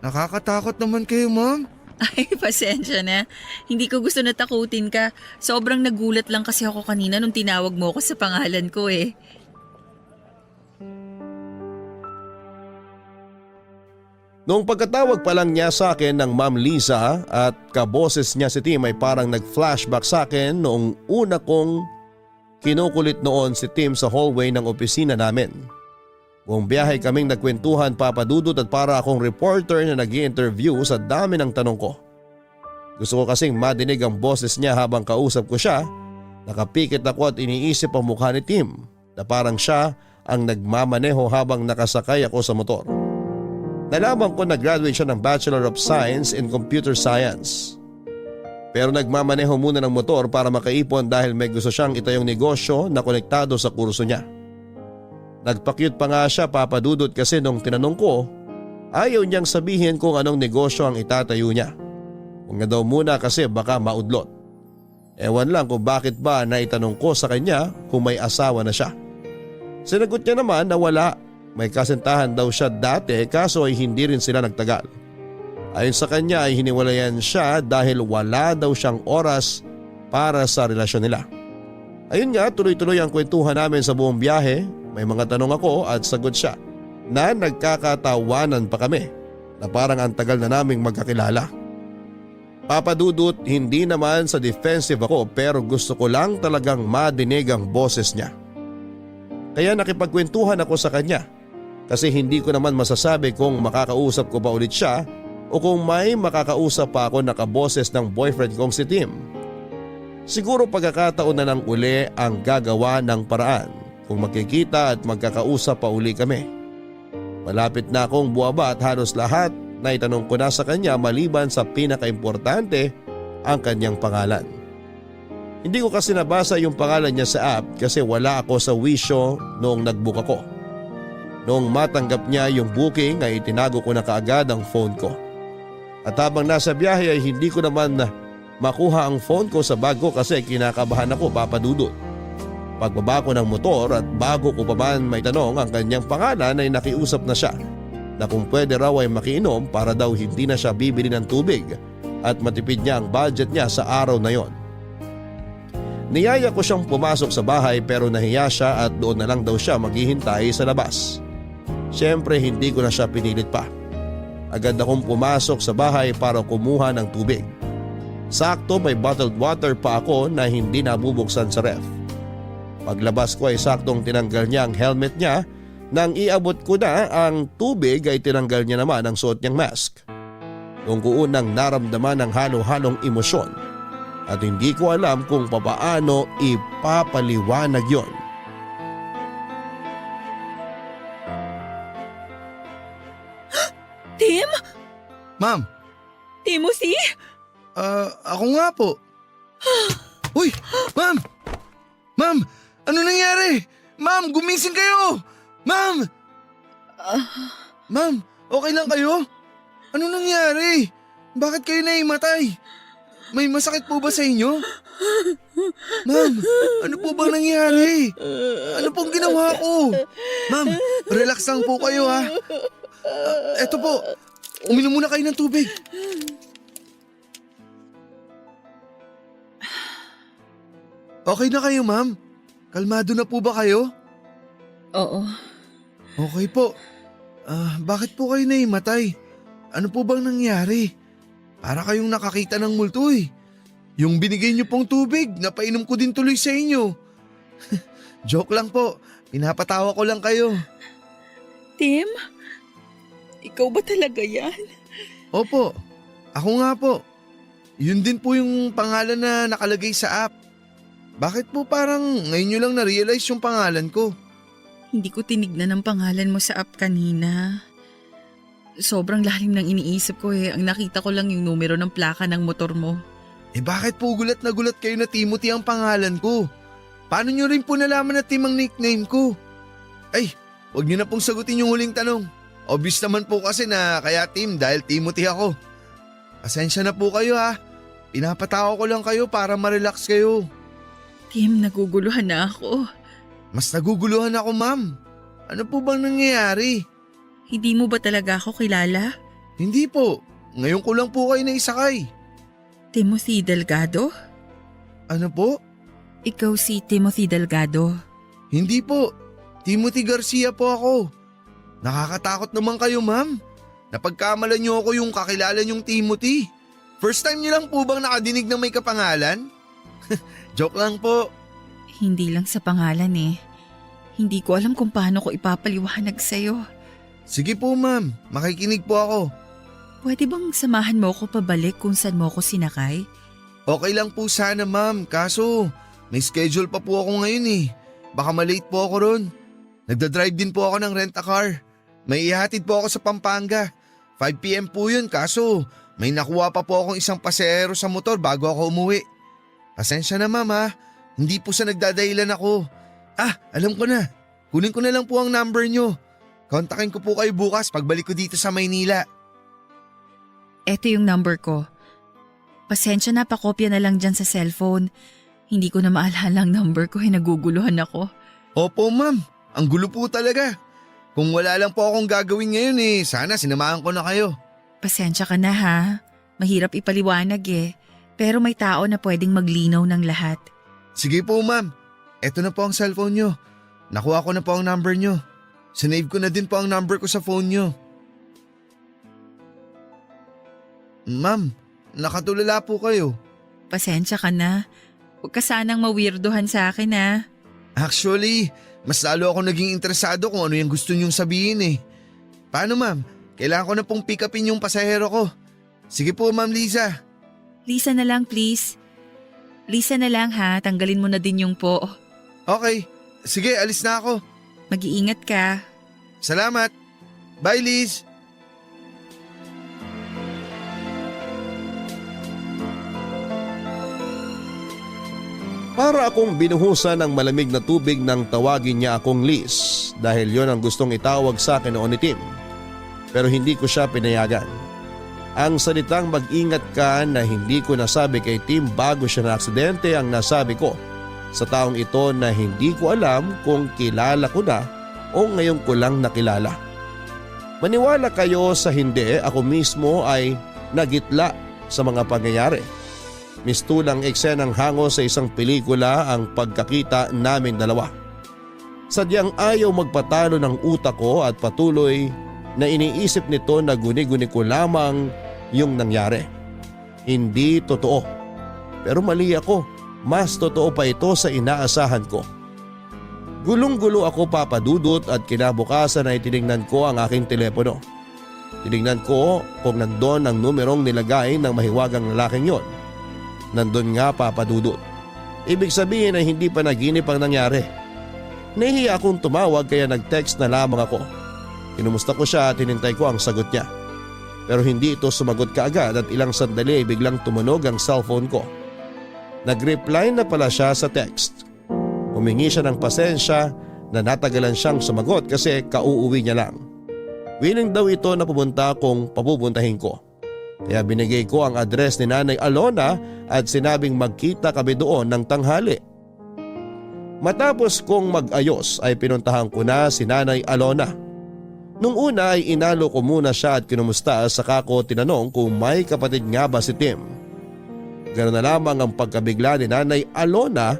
Nakakatakot naman kayo ma'am.
Ay, pasensya na. Hindi ko gusto na takutin ka. Sobrang nagulat lang kasi ako kanina nung tinawag mo ako sa pangalan ko eh.
Noong pagkatawag pa lang niya sa akin ng Ma'am Liza at kaboses niya si Tim ay parang nag-flashback sa akin noong una kong kinukulit noon si Tim sa hallway ng opisina namin. Buong biyahe kaming nagkwentuhan papadudot at para akong reporter na nag-i-interview sa dami ng tanong ko. Gusto ko kasing madinig ang boses niya habang kausap ko siya. Nakapikit ako at iniisip ang mukha ni Tim na parang siya ang nagmamaneho habang nakasakay ako sa motor. Nalaman ko na graduate siya ng Bachelor of Science in Computer Science. Pero nagmamaneho muna ng motor para makaipon dahil may gusto siyang itayong negosyo na konektado sa kurso niya. Nagpa-cute pa nga siya, Papa Dudut, kasi nung tinanong ko, ayaw niyang sabihin kung anong negosyo ang itatayo niya. Kung nga daw muna kasi baka maudlot. Ewan lang kung bakit ba naitanong ko sa kanya kung may asawa na siya. Sinagot niya naman na wala. May kasintahan daw siya dati kaso ay hindi rin sila nagtagal. Ayon sa kanya ay hiniwalayan siya dahil wala daw siyang oras para sa relasyon nila. Ayun nga, tuloy-tuloy ang kwentuhan namin sa buong biyahe. May mga tanong ako at sagot siya na nagkakatawanan pa kami na parang ang tagal na naming magkakilala. Papa Dudut, hindi naman sa defensive ako pero gusto ko lang talagang madinig ang boses niya. Kaya nakipagkwentuhan ako sa kanya kasi hindi ko naman masasabi kung makakausap ko pa ulit siya o kung may makakausap pa ako na kaboses ng boyfriend kong si Tim. Siguro pagkakataon na ng uli ang gagawa ng paraan kung magkikita at magkakausap pa uli kami. Malapit na akong buwaba at halos lahat na itanong ko na sa kanya maliban sa pinakaimportante, ang kanyang pangalan. Hindi ko kasi nabasa yung pangalan niya sa app kasi wala ako sa wisyo noong nag-book ako. Noong matanggap niya yung booking ay itinago ko na kaagad ang phone ko. At habang nasa biyahe ay hindi ko naman makuha ang phone ko sa bag ko kasi kinakabahan ako, Papa Dudut. Pagbaba ko ng motor at bago ko pa man may tanong ang kanyang pangalan ay nakiusap na siya na kung pwede raw ay makiinom para daw hindi na siya bibili ng tubig at matipid niya ang budget niya sa araw na yon. Niyaya ko siyang pumasok sa bahay pero nahiya siya at doon na lang daw siya maghihintay sa labas. Siyempre hindi ko na siya pinilit pa. Agad akong pumasok sa bahay para kumuha ng tubig. Sakto may bottled water pa ako na hindi nabubuksan sa ref. Paglabas ko ay saktong tinanggal niya ang helmet niya. Nang iabot ko na ang tubig ay tinanggal niya naman ang suot niyang mask. Noong ko unang naramdaman ang halo-halong emosyon at hindi ko alam kung papaano ipapaliwanag yon.
Tim?
Ma'am,
Timothy?
ako nga po. Uy, ma'am! Ma'am, ano nangyari? Ma'am, gumising kayo! Ma'am! Ma'am, okay lang kayo? Ano nangyari? Bakit kayo naimatay? May masakit po ba sa inyo? Ma'am, ano po bang nangyari? Ano pong ginawa ko? Ma'am, relax lang po kayo ha. Eto po, uminom muna kayo ng tubig. Okay na kayo, ma'am? Kalmado na po ba kayo?
Oo.
Okay po. Bakit po kayo naimatay? Ano po bang nangyari? Para kayong nakakita ng multo eh. Yung binigay niyo pong tubig, napainom ko din tuloy sa inyo. Joke lang po. Pinapatawa ko lang kayo.
Tim? Ikaw ba talaga yan?
Opo. Ako nga po. Yun din po yung pangalan na nakalagay sa app. Bakit po parang ngayon nyo lang na-realize yung pangalan ko?
Hindi ko tinignan ang pangalan mo sa app kanina. Sobrang lalim ng iniisip ko eh. Ang nakita ko lang yung numero ng plaka ng motor mo.
Bakit po gulat na gulat kayo na Timothy ang pangalan ko? Paano nyo rin po nalaman na Tim ang nickname ko? Ay, wag nyo na pong sagutin yung huling tanong. Obvious naman po kasi na kaya Tim dahil Timothy ako. Pasensya na po kayo ha. Pinapatawa ko lang kayo para ma-relax kayo.
Tim, naguguluhan na ako.
Mas naguguluhan ako, ma'am. Ano po bang nangyayari?
Hindi mo ba talaga ako kilala?
Hindi po. Ngayon ko lang po kayo naisakay.
Timothy Delgado?
Ano po?
Ikaw si Timothy Delgado.
Hindi po. Timothy Garcia po ako. Nakakatakot naman kayo, ma'am. Napagkamalan niyo ako yung kakilala niyong Timothy. First time niyo lang po bang nakadinig ng may kapangalan? Joke lang po.
Hindi lang sa pangalan eh. Hindi ko alam kung paano ko ipapaliwanag sa'yo.
Sige po, ma'am. Makikinig po ako.
Pwede bang samahan mo ako pabalik kung saan mo ako sinakay?
Okay lang po sana, ma'am. Kaso, may schedule pa po ako ngayon eh. Baka malate po ako ron. Nagdadrive din po ako ng rent-a-car. May ihatid po ako sa Pampanga. 5 PM po yun kaso may nakuha pa po akong isang pasahero sa motor bago ako umuwi. Pasensya na ma'am ha, hindi po sa nagdadahilan ako. Alam ko na. Kunin ko na lang po ang number nyo. Kontakin ko po kayo bukas pagbalik ko dito sa Maynila.
Eto yung number ko. Pasensya na, pakopya na lang dyan sa cellphone. Hindi ko na maalala ang number ko, naguguluhan ako.
Opo ma'am, ang gulo po talaga. Kung wala lang po akong gagawin ngayon sana sinamahan ko na kayo.
Pasensya ka na ha. Mahirap ipaliwanag Pero may tao na pwedeng maglinaw ng lahat.
Sige po ma'am, eto na po ang cellphone nyo. Nakuha ko na po ang number nyo. Sinave ko na din po ang number ko sa phone nyo. Ma'am, nakatulala po kayo.
Pasensya ka na. Huwag ka sanang mawirdohan sa akin ha.
Actually, mas lalo ako naging interesado kung ano yung gusto nyong sabihin Paano ma'am? Kailangan ko na pong pick upin yung pasahero ko. Sige po ma'am Liza.
Lisa na lang please. Lisa na lang ha, tanggalin mo na din yung po.
Okay, sige alis na ako.
Mag-iingat ka.
Salamat. Bye Liz.
Para akong binuhusan ng malamig na tubig nang tawagin niya akong Liz dahil yon ang gustong itawag sa akin noon ni Tim. Pero hindi ko siya pinayagan. Ang salitang mag-ingat ka na hindi ko nasabi kay Tim bago siya na aksidente ang nasabi ko sa taong ito na hindi ko alam kung kilala ko na o ngayon ko lang nakilala. Maniwala kayo sa hindi, ako mismo ay nagitla sa mga pangyayari. Mistulang eksenang hango sa isang pelikula ang pagkakita namin dalawa. Sadyang ayaw magpatalo ng utak ko at patuloy na iniisip nito na guni-guni ko lamang yung nangyari. Hindi totoo. Pero mali ako, mas totoo pa ito sa inaasahan ko. Gulong-gulo ako papadudot at kinabukasan ay tinignan ko ang aking telepono. Tinignan ko kung nandun ang numerong nilagay ng mahiwagang lalaking yon. Nandun nga papadudot. Ibig sabihin ay hindi pa naginip ang nangyari. Nahihiya akong tumawag kaya nag-text na lamang ako. Kinumusta ko siya at hinintay ko ang sagot niya. Pero hindi ito sumagot kaagad at ilang sandali ay biglang tumunog ang cellphone ko. Nag-reply na pala siya sa text. Humingi siya ng pasensya na natagalan siyang sumagot kasi kauuwi niya lang. Willing daw ito na pumunta kung papupuntahin ko. Kaya binigay ko ang address ni Nanay Alona at sinabing magkita kami doon ng tanghali. Matapos kong mag-ayos ay pinuntahan ko na si Nanay Alona. Nung una ay inalo ko muna siya at kinumusta saka ko tinanong kung may kapatid nga ba si Tim. Ganoon na lamang ang pagkabigla ni Nanay Alona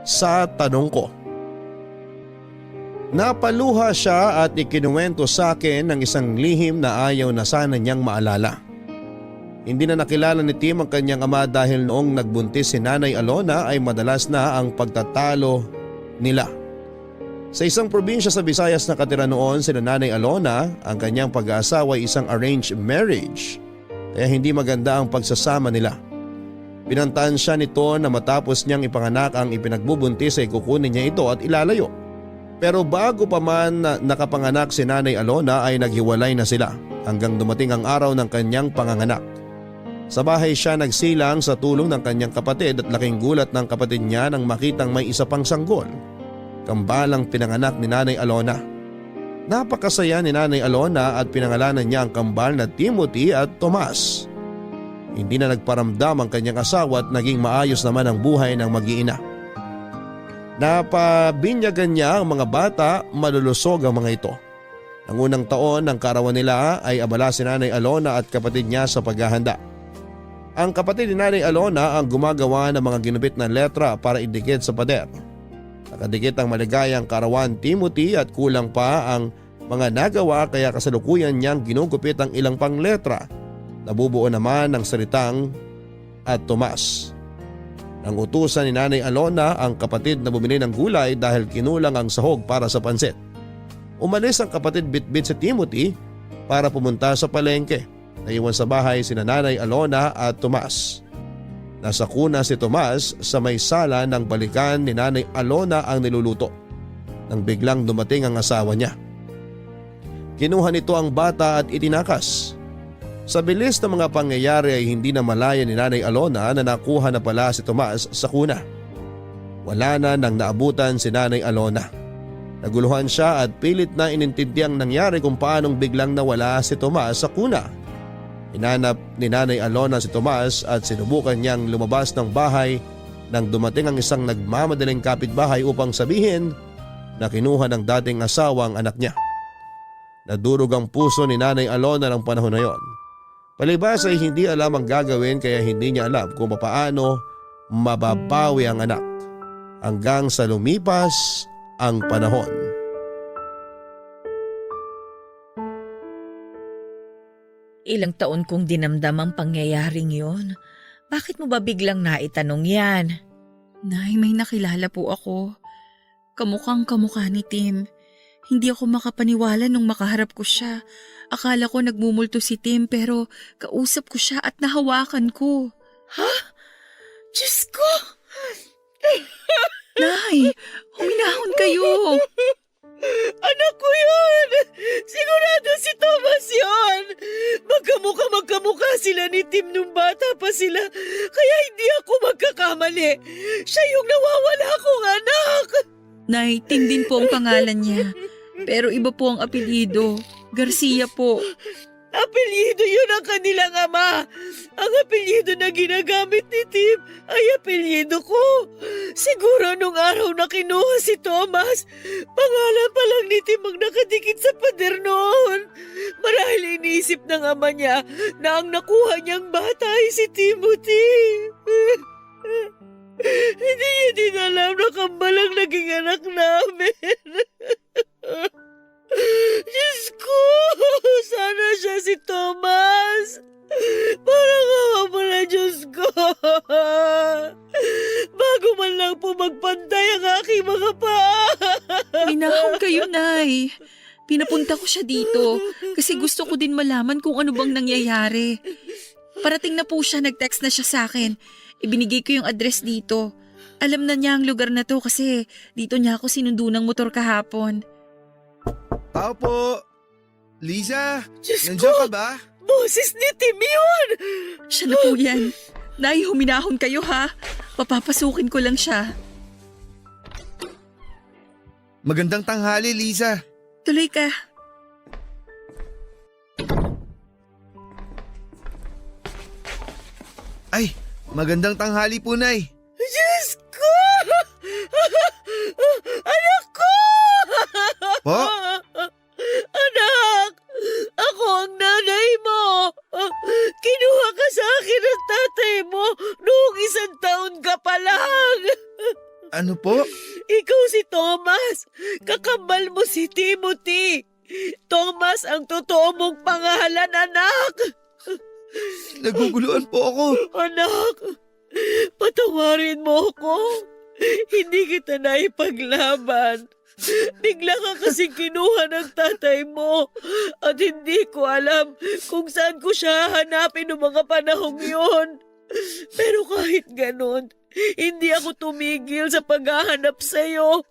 sa tanong ko. Napaluha siya at ikinuwento sa akin ng isang lihim na ayaw na sana niyang maalala. Hindi na nakilala ni Tim ang kanyang ama dahil noong nagbuntis si Nanay Alona ay madalas na ang pagtatalo nila. Sa isang probinsya sa Visayas na katira noon sila Nanay Alona, ang kanyang pag-aasawa ay isang arranged marriage kaya hindi maganda ang pagsasama nila. Pinantaan siya nito na matapos niyang ipanganak ang ipinagbubuntis ay kukunin niya ito at ilalayo. Pero bago pa man nakapanganak si Nanay Alona ay naghiwalay na sila hanggang dumating ang araw ng kanyang panganganak. Sa bahay siya nagsilang sa tulong ng kanyang kapatid at laking gulat ng kapatid niya nang makitang may isa pang sanggol. Kambalang pinanganak ni Nanay Alona. Napakasaya ni Nanay Alona at pinangalanan niya ang kambal na Timothy at Tomas. Hindi na nagparamdam ang kanyang asawa at naging maayos naman ang buhay ng mag-iina. Napabinyagan niya ang mga bata, malulusog ang mga ito. Ang unang taon ng kaarawan nila ay abala si Nanay Alona at kapatid niya sa paghahanda. Ang kapatid ni Nanay Alona ang gumagawa ng mga ginupit na letra para idikit sa pader. Nakadikit ang maligayang kaarawan Timothy at kulang pa ang mga nagawa kaya kasalukuyan niyang ginugupit ang ilang pang letra. Nabubuo naman ng salitang at Tomas. Nang utusan ni Nanay Alona ang kapatid na bumili ng gulay dahil kinulang ang sahog para sa pansit. Umalis ang kapatid bitbit si Timothy para pumunta sa palengke. Naiwan sa bahay sina Nanay Alona at Tomas. Nasa kuna si Tomas sa may sala ng balikan ni Nanay Alona ang niluluto. Nang biglang dumating ang asawa niya. Kinuha nito ang bata at itinakas. Sa bilis ng mga pangyayari ay hindi na malaya ni Nanay Alona na nakuha na pala si Tomas sa kuna. Wala na nang naabutan si Nanay Alona. Naguluhan siya at pilit na inintindiang nangyari kung paanong biglang nawala si Tomas sa kuna. Hinanap ni Nanay Alona si Tomas at sinubukan niyang lumabas ng bahay nang dumating ang isang nagmamadaling kapitbahay upang sabihin na kinuha ng dating asawa ang anak niya. Nadurog ang puso ni Nanay Alona ng panahon na yon. Palibas ay hindi alam ang gagawin kaya hindi niya alam kung paano mababawi ang anak hanggang sa lumipas ang panahon.
Ilang taon kong dinamdam ang pangyayaring yon. Bakit mo ba biglang naitanong yan?
Nay, may nakilala po ako. Kamukhang kamukha ni Tim. Hindi ako makapaniwala nung makaharap ko siya. Akala ko nagmumulto si Tim pero kausap ko siya at nahawakan ko.
Ha? Diyos ko!
Nay, huminahon kayo.
Anak ko yun! Sigurado si Thomas yun! Magkamukha sila ni Tim nung bata pa sila. Kaya hindi ako magkakamali. Siya yung nawawala kong anak!
Nay, Tim din po ang pangalan niya. Pero iba po ang apelyido. Garcia po.
Apelyido yun ang kanilang ama. Ang apelyido na ginagamit ni Tim ay apelyido ko. Siguro nung araw na kinuha si Thomas, pangalan pa lang ni Tim ang nakadikit sa pader noon. Marahil iniisip ng ama niya na ang nakuha niyang bata ay si Timothy. Hindi niya din alam na kambalang naging anak namin. Diyos ko! Sana siya si Thomas! Parang awa mo na, Diyos ko! Bago man lang po magpantay ang aking mga paa!
Minahon kayo, Nay. Pinapunta ko siya dito kasi gusto ko din malaman kung ano bang nangyayari. Parating na po siya, nag-text na siya sa akin. Ibinigay ko yung address dito. Alam na niya ang lugar na to kasi dito niya ako sinundo ng motor kahapon.
Tao po! Lisa,
Diyos
nandiyan
ko!
ka ba?
Boses ni Tim yun!
Siya na po yan. Nay, huminahon kayo ha. Papapasukin ko lang siya.
Magandang tanghali, Lisa.
Tuloy ka.
Ay, magandang tanghali po, Nay.
Diyos ko! Anak ko!
Po?
Anak! Ako ang nanay mo! Kinuha ka sa akin ng tatay mo noong 1 taon ka pa lang!
Ano po?
Ikaw si Thomas! Kakambal mo si Timothy! Thomas ang totoo mong pangalan, anak!
Naguguluhan po ako.
Anak! Patawarin mo ako! Hindi kita naipaglaban. Bigla ka kasi kinuha ng tatay mo at hindi ko alam kung saan ko siya hanapin noong mga panahong yon. Pero kahit ganon, hindi ako tumigil sa paghahanap sa'yo.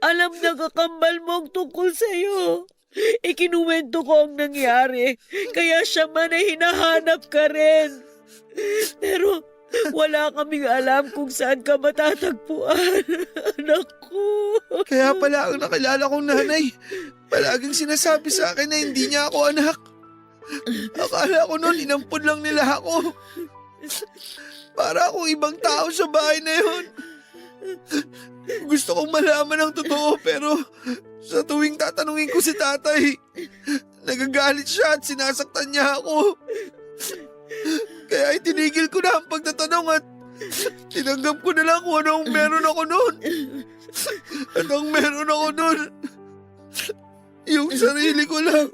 Alam na kakambal mo ang tungkol sa'yo. Ikinuwento ko ang nangyari, kaya siya man ay hinahanap ka rin. Pero wala kaming alam kung saan ka matatagpuan, anak ko.
Kaya pala ang nakilala kong nanay, palaging sinasabi sa akin na hindi niya ako anak. Akala ko noon inampun lang nila ako. Para akong ibang tao sa bahay na yun. Gusto kong malaman ang totoo pero sa tuwing tatanungin ko si tatay, nagagalit siya at sinasaktan niya ako. Kaya itinigil ko na ang pagtatanong at tinanggap ko na lang kung anong meron ako noon. At ang meron ako noon, yung sarili ko lang.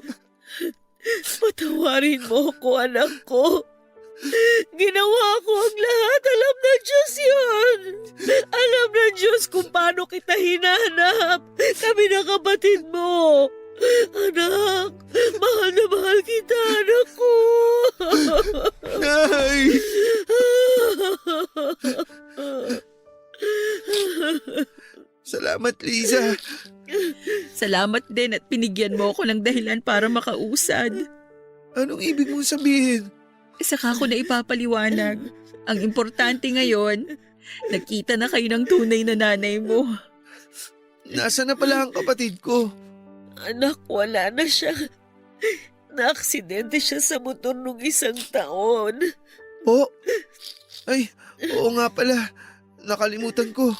Patawarin mo ko, anak ko. Ginawa ko ang lahat. Alam ng Diyos yun. Alam ng Diyos kung paano kita hinanap. Kami na kapatid mo. Anak, mahal na mahal kita, anak ko.
Nay! Salamat, Lisa.
Salamat din at binigyan mo ako ng dahilan para makausad.
Anong ibig mong sabihin?
Saka ko na ipapaliwanag. Ang importante ngayon, nakita na kayo ng tunay na nanay mo.
Nasaan na pala ang kapatid ko?
Anak, wala na siya. Naaksidente siya sa motor nung 1 taon.
Po? Ay, oo nga pala. Nakalimutan ko.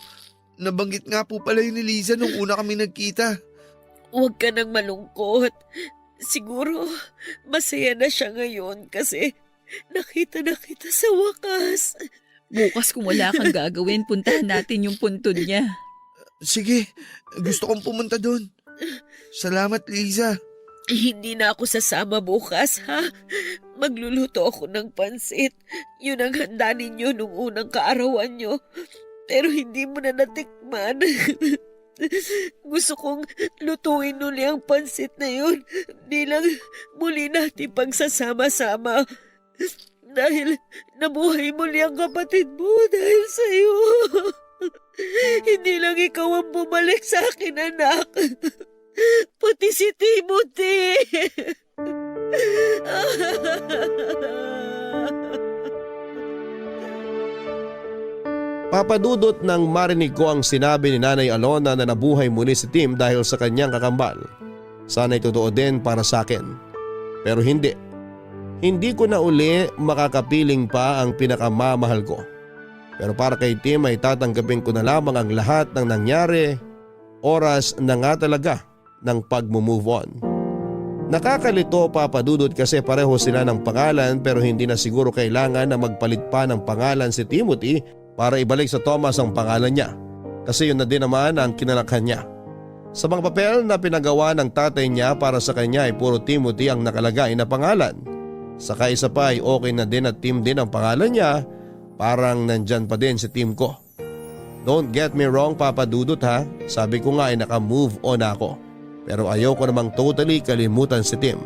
Nabanggit nga po pala yun ni Liza nung una kami nagkita.
Huwag ka nang malungkot. Siguro, masaya na siya ngayon kasi nakita na kita sa wakas.
Bukas kung wala kang gagawin, puntahan natin yung puntod niya.
Sige, gusto kong pumunta doon. Salamat, Liza.
Hindi na ako sasama bukas, ha? Magluluto ako ng pansit. Yun ang handa ninyo nung unang kaarawan nyo. Pero hindi mo na natikman. Gusto kong lutuin uli ang pansit na yun bilang muli natin pagsasama-sama. Dahil nabuhay muli ang kapatid mo dahil sa'yo. Hindi lang ikaw ang bumalik sa akin, anak. Pati si Timothy.
Papadudot nang marinig ko ang sinabi ni Nanay Alona na nabuhay muli si Tim dahil sa kanyang kakambal. Sana'y totoo din para sa akin. Pero hindi. Hindi ko na uli makakapiling pa ang pinakamamahal ko. Pero para kay Tim ay tatanggapin ko na lamang ang lahat ng nangyari. Oras na nga talaga ng pag-move on. Nakakalito, Papadudot, kasi pareho sila ng pangalan pero hindi na siguro kailangan na magpalit pa ng pangalan si Timothy para ibalik sa Thomas ang pangalan niya. Kasi yun na din naman ang kinalakhan niya. Sa mga papel na pinagawa ng tatay niya para sa kanya ay puro Timothy ang nakalagay na pangalan. Saka isa pa ay okay na din at Tim din ang pangalan niya. Parang nandyan pa din si Tim ko. Don't get me wrong, Papadudot, ha. Sabi ko nga ay naka-move on ako. Pero ayaw ko namang totally kalimutan si Tim.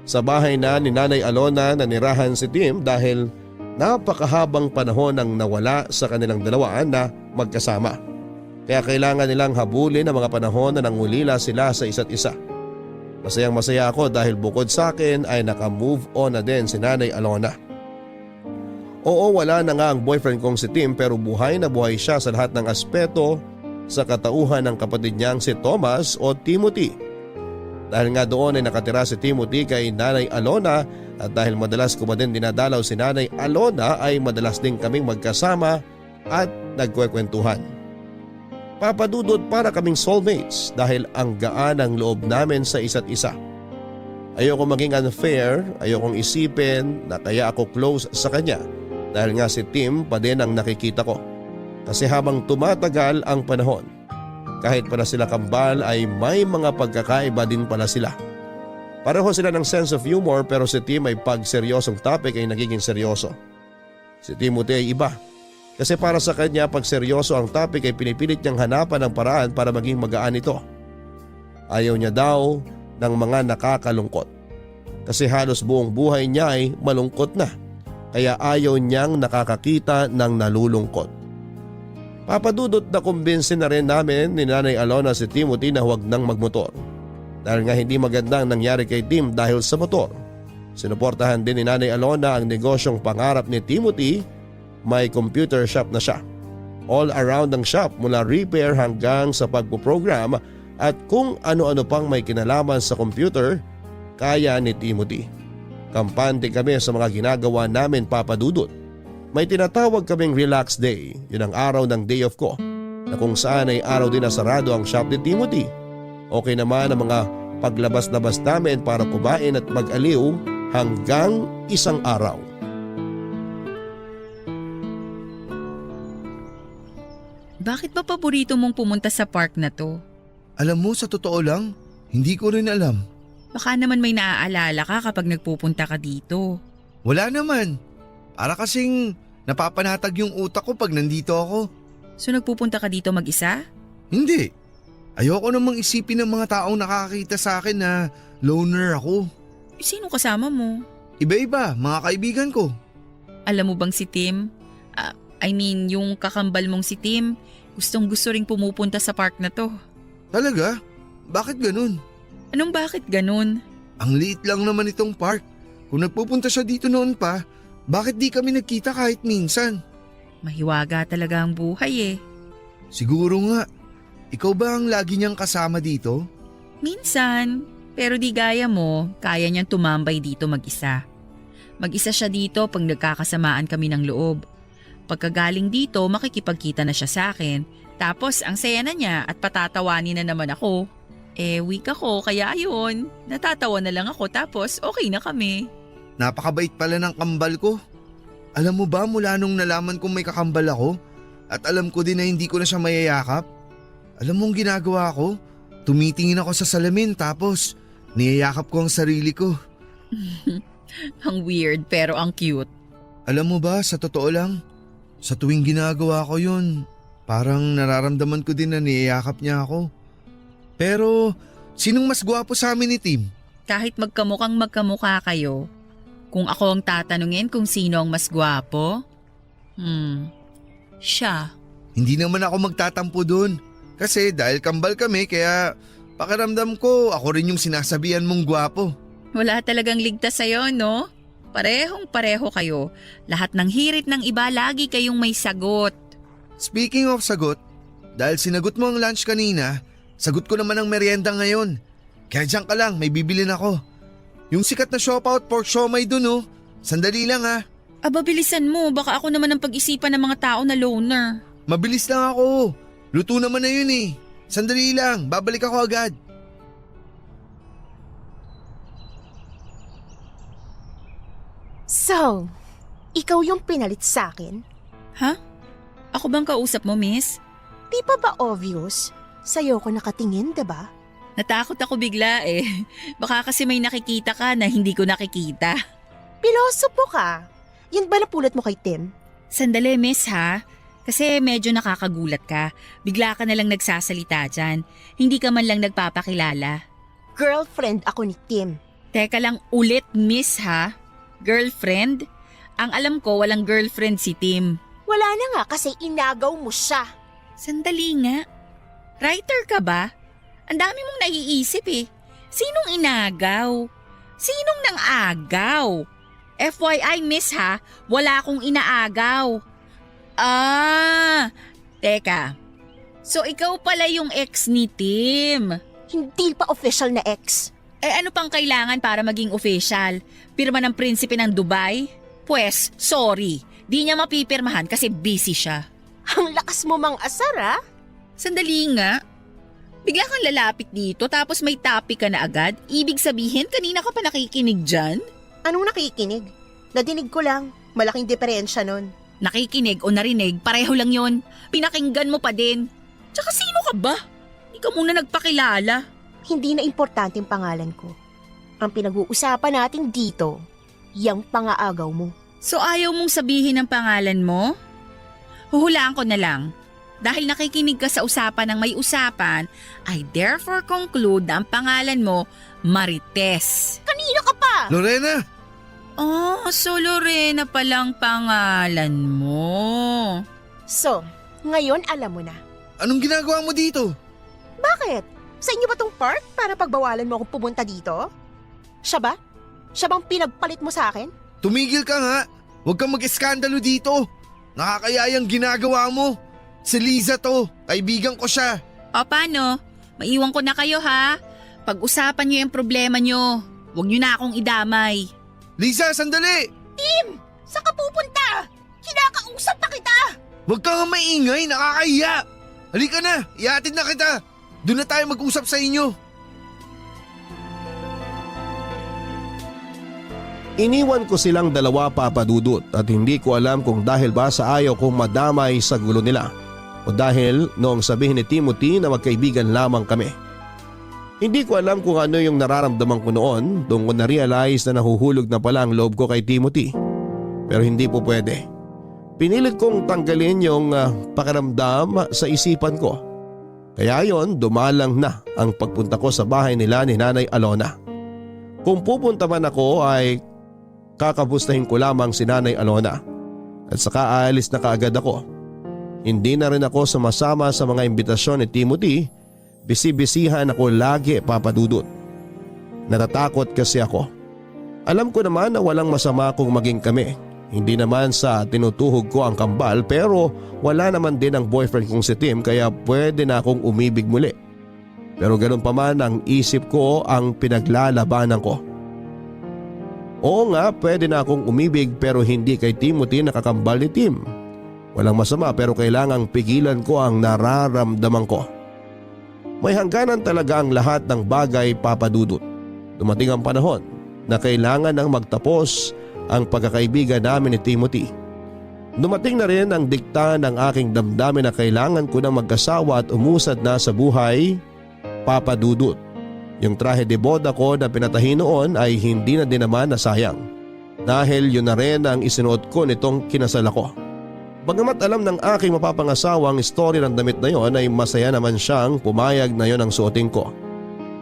Sa bahay na ni Nanay Alona nanirahan si Tim dahil napakahabang panahon ang nawala sa kanilang dalawa na magkasama. Kaya kailangan nilang habulin ang mga panahon na nangulila sila sa isa't isa. Masayang masaya ako dahil bukod sa akin ay naka-move on na din si Nanay Alona. Oo, wala na nga ang boyfriend kong si Tim pero buhay na buhay siya sa lahat ng aspeto sa katauhan ng kapatid niyang si Thomas o Timothy. Dahil nga doon ay nakatira si Timothy kay Nanay Alona at dahil madalas ko din dinadalaw si Nanay Alona ay madalas din kaming magkasama at nagkwekwentuhan. Papadudot, para kaming soulmates dahil ang gaan ang loob namin sa isa't isa. Ayoko maging unfair, ayokong isipin na kaya ako close sa kanya dahil nga si Tim pa din ang nakikita ko. Kasi habang tumatagal ang panahon, kahit pala sila kambal ay may mga pagkakaiba din pala sila. Pareho sila ng sense of humor pero si Tim ay pag seryosong topic ay nagiging seryoso. Si Timothy ay iba. Kasi para sa kanya pag seryoso ang topic ay pinipilit niyang hanapan ng paraan para maging magaan ito. Ayaw niya daw ng mga nakakalungkot. Kasi halos buong buhay niya ay malungkot na. Kaya ayaw niyang nakakakita ng nalulungkot. Papadudot, na kumbinsin na rin namin ni Nanay Alona si Timothy na huwag nang magmotor. Dahil nga hindi magandang nangyari kay Tim dahil sa motor. Sinuportahan din ni Nanay Alona ang negosyong pangarap ni Timothy. May computer shop na siya. All around ang shop mula repair hanggang sa pagpuprogram at kung ano-ano pang may kinalaman sa computer, kaya ni Timothy. Kampante kami sa mga ginagawa namin, Papadudot. May tinatawag kaming relax day, yun ang araw ng day off ko, na kung saan ay araw din na sarado ang shop ni Timothy. Okay naman ang mga paglabas-labas namin para kumain at mag-aliw hanggang isang araw.
Bakit ba paborito mong pumunta sa park na to?
Alam mo, sa totoo lang, hindi ko rin alam.
Baka naman may naaalala ka kapag nagpupunta ka dito.
Wala naman. Para kasing napapanatag yung utak ko pag nandito ako.
So nagpupunta ka dito mag-isa?
Hindi. Ayoko namang isipin ng mga taong nakakita sa akin na loner ako.
Sino kasama mo?
Iba-iba, mga kaibigan ko.
Alam mo bang si Tim? Yung kakambal mong si Tim, gustong gusto ring pumupunta sa park na to.
Talaga? Bakit ganun?
Anong bakit ganun?
Ang liit lang naman itong park. Kung nagpupunta siya dito noon pa, bakit di kami nagkita kahit minsan?
Mahiwaga talaga ang buhay eh.
Siguro nga. Ikaw ba ang lagi niyang kasama dito?
Minsan, pero di gaya mo, kaya niyang tumambay dito mag-isa. Mag-isa siya dito pag nagkakasamaan kami ng loob. Pagkagaling dito, makikipagkita na siya sa akin. Tapos ang saya na niya at patatawanin na naman ako. Weak ako kaya ayun, natatawa na lang ako tapos okay na kami.
Napakabait pala ng kambal ko. Alam mo ba mula nung nalaman kong may kakambal ako at alam ko din na hindi ko na siya mayayakap? Alam mong ginagawa ko? Tumitingin ako sa salamin tapos niyayakap ko ang sarili ko.
Ang weird pero ang cute.
Alam mo ba, sa totoo lang, sa tuwing ginagawa ko yun, parang nararamdaman ko din na niyayakap niya ako. Pero sinong mas gwapo sa amin ni Tim?
Kahit magkamukhang magkamukha kayo, kung ako ang tatanungin kung sino ang mas gwapo, siya.
Hindi naman ako magtatampo dun. Kasi dahil kambal kami kaya pakiramdam ko ako rin yung sinasabihan mong gwapo.
Wala talagang ligtas sa'yo, no? Parehong-pareho kayo. Lahat ng hirit ng iba, lagi kayong may sagot.
Speaking of sagot, dahil sinagot mo ang lunch kanina, sagot ko naman ang merienda ngayon. Kaya diyan ka lang, may bibilin ako. Yung sikat na shop-out pork siomay dun oh. Sandali lang ha.
Aba, bilisan mo. Baka ako naman ang pag-isipan ng mga tao na loner.
Mabilis lang ako. Luto naman na yun eh. Sandali lang, babalik ako agad.
So, ikaw yung pinalit sa akin?
Ha? Ako bang kausap mo, miss?
Di pa ba obvious? Sa'yo ko nakatingin, diba?
Natakot ako bigla eh. Baka kasi may nakikita ka na hindi ko nakikita.
Pilosopo ka. Yan ba napulot mo kay Tim?
Sandali, miss ha? Kasi medyo nakakagulat ka. Bigla ka na lang nagsasalita dyan. Hindi ka man lang nagpapakilala.
Girlfriend ako ni Tim.
Teka lang ulit, miss ha? Girlfriend? Ang alam ko, walang girlfriend si Tim.
Wala na nga kasi inagaw mo siya.
Sandali nga. Writer ka ba? Ang dami mong naiisip eh. Sinong inagaw? Sinong nang agaw? FYI, miss ha, wala akong inaagaw. Teka. So ikaw pala yung ex ni Tim.
Hindi pa official na ex.
Ano pang kailangan para maging official? Pirma ng prinsipe ng Dubai? Pwes, sorry. Di niya mapipirmahan kasi busy siya.
Ang lakas mo mang asar ah.
Sandali nga. Bigla kang lalapit dito tapos may topic ka na agad? Ibig sabihin kanina ka pa nakikinig dyan?
Anong nakikinig? Nadinig ko lang. Malaking diferensya nun.
Nakikinig o narinig, pareho lang yon. Pinakinggan mo pa din. Tsaka sino ka ba? Hindi ka muna nagpakilala.
Hindi na importante yung pangalan ko. Ang pinag-uusapan natin dito, yung pangaagaw mo.
So ayaw mong sabihin ang pangalan mo? Huhulaan ko na lang. Dahil nakikinig ka sa usapan ng may usapan, I therefore conclude na ang pangalan mo, Marites.
Kanino ka pa?
Lorena!
Oh, so Lorena palang pangalan mo.
So, ngayon alam mo na.
Anong ginagawa mo dito?
Bakit? Sa inyo ba tong park para pagbawalan mo akong pumunta dito? Siya ba? Siya bang pinagpalit mo sa akin?
Tumigil ka nga. Huwag kang mag-eskandalo dito. Nakakayayang ginagawa mo. Si Liza to. Kaibigan ko siya.
O paano? Maiwan ko na kayo ha. Pag-usapan niyo yung problema niyo. Huwag niyo na akong idamay.
Liza, sandali!
Saan ka pupunta? Kinakausap pa kita!
Huwag ka nga maingay. Nakakahiya. Halika na. Ihatid na kita. Doon na tayo mag-usap sa inyo.
Iniwan ko silang dalawa, Papa Dudut, at hindi ko alam kung dahil ba sa ayaw kong madamay sa gulo nila o dahil noong sabihin ni Timothy na magkaibigan lamang kami. Hindi ko alam kung ano yung nararamdaman ko noon doon ko na-realize na nahuhulog na pala ang loob ko kay Timothy. Pero hindi po pwede. Pinilit kong tanggalin yung pakiramdam sa isipan ko. Kaya yon, dumalang na ang pagpunta ko sa bahay nila ni Nanay Alona. Kung pupunta man ako ay kakapustahin ko lamang si Nanay Alona at saka aalis na kaagad ako. Hindi na rin ako sumasama sa mga imbitasyon ni Timothy. Bisi-bisihan ako lagi, Papa Dudut. Natatakot kasi ako. Alam ko naman na walang masama kung maging kami. Hindi naman sa tinutuhog ko ang kambal pero wala naman din ang boyfriend kong si Tim kaya pwede na akong umibig muli. Pero ganun pa man ang isip ko ang pinaglalabanan ko. Oo nga, pwede na akong umibig pero hindi kay Timothy na kakambal ni Tim. Walang masama pero kailangang pigilan ko ang nararamdaman ko. May hangganan talaga ang lahat ng bagay, Papa Dudut. Dumating ang panahon na kailangan nang magtapos ang pagkakaibigan namin ni Timothy. Dumating na rin ang dikta ng aking damdamin na kailangan ko na mag-asawa at umusad na sa buhay, Papa Dudut. Yung trahe de boda ko na pinatahi noon ay hindi na din naman nasayang. Dahil yun na rin ang isinuot ko nitong kinasal ako. Bagamat alam ng aking mapapangasawa ang story ng damit na yon ay masaya naman siyang pumayag na yon ang suotin ko.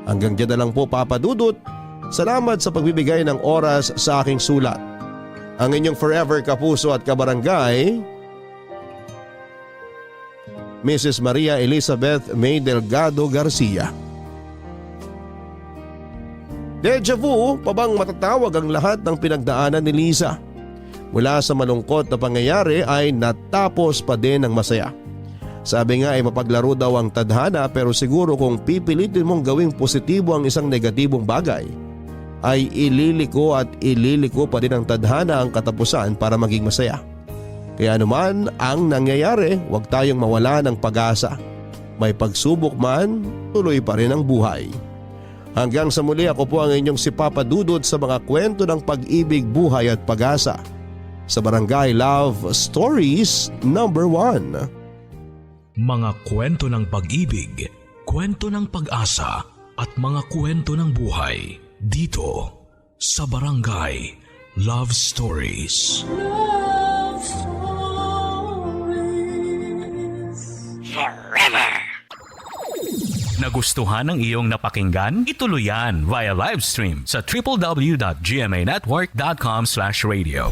Hanggang dyan na lang po, Papa Dudut. Salamat sa pagbibigay ng oras sa aking sulat. Ang inyong forever kapuso at kabarangay, Mrs. Maria Elizabeth May Delgado Garcia. Deja vu pa bang matatawag ang lahat ng pinagdaanan ni Liza? Mula sa malungkot na pangyayari ay natapos pa din ng masaya. Sabi nga ay mapaglaro daw ang tadhana pero siguro kung pipilitin mong gawing positibo ang isang negatibong bagay, ay ililiko pa din ang tadhana ang katapusan para maging masaya. Kaya anuman ang nangyayari, huwag tayong mawala ng pag-asa. May pagsubok man, tuloy pa rin ang buhay. Hanggang sa muli, ako po ang inyong si Papa Dudut sa mga kwento ng pag-ibig, buhay at pag-asa sa Barangay Love Stories #1.
Mga kwento ng pag-ibig, kwento ng pag-asa at mga kwento ng buhay dito sa Barangay Love Stories. Love Stories Forever. Nagustuhan ng iyong napakinggan? Ituloy yan via live stream sa www.gmanetwork.com/radio.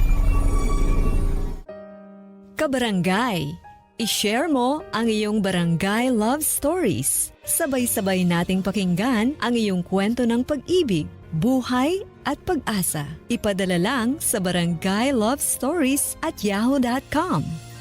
Kabarangay, i-share mo ang iyong barangay love stories. Sabay-sabay nating pakinggan ang iyong kwento ng pag-ibig, buhay at pag-asa. Ipadala lang sa barangaylovestories@yahoo.com.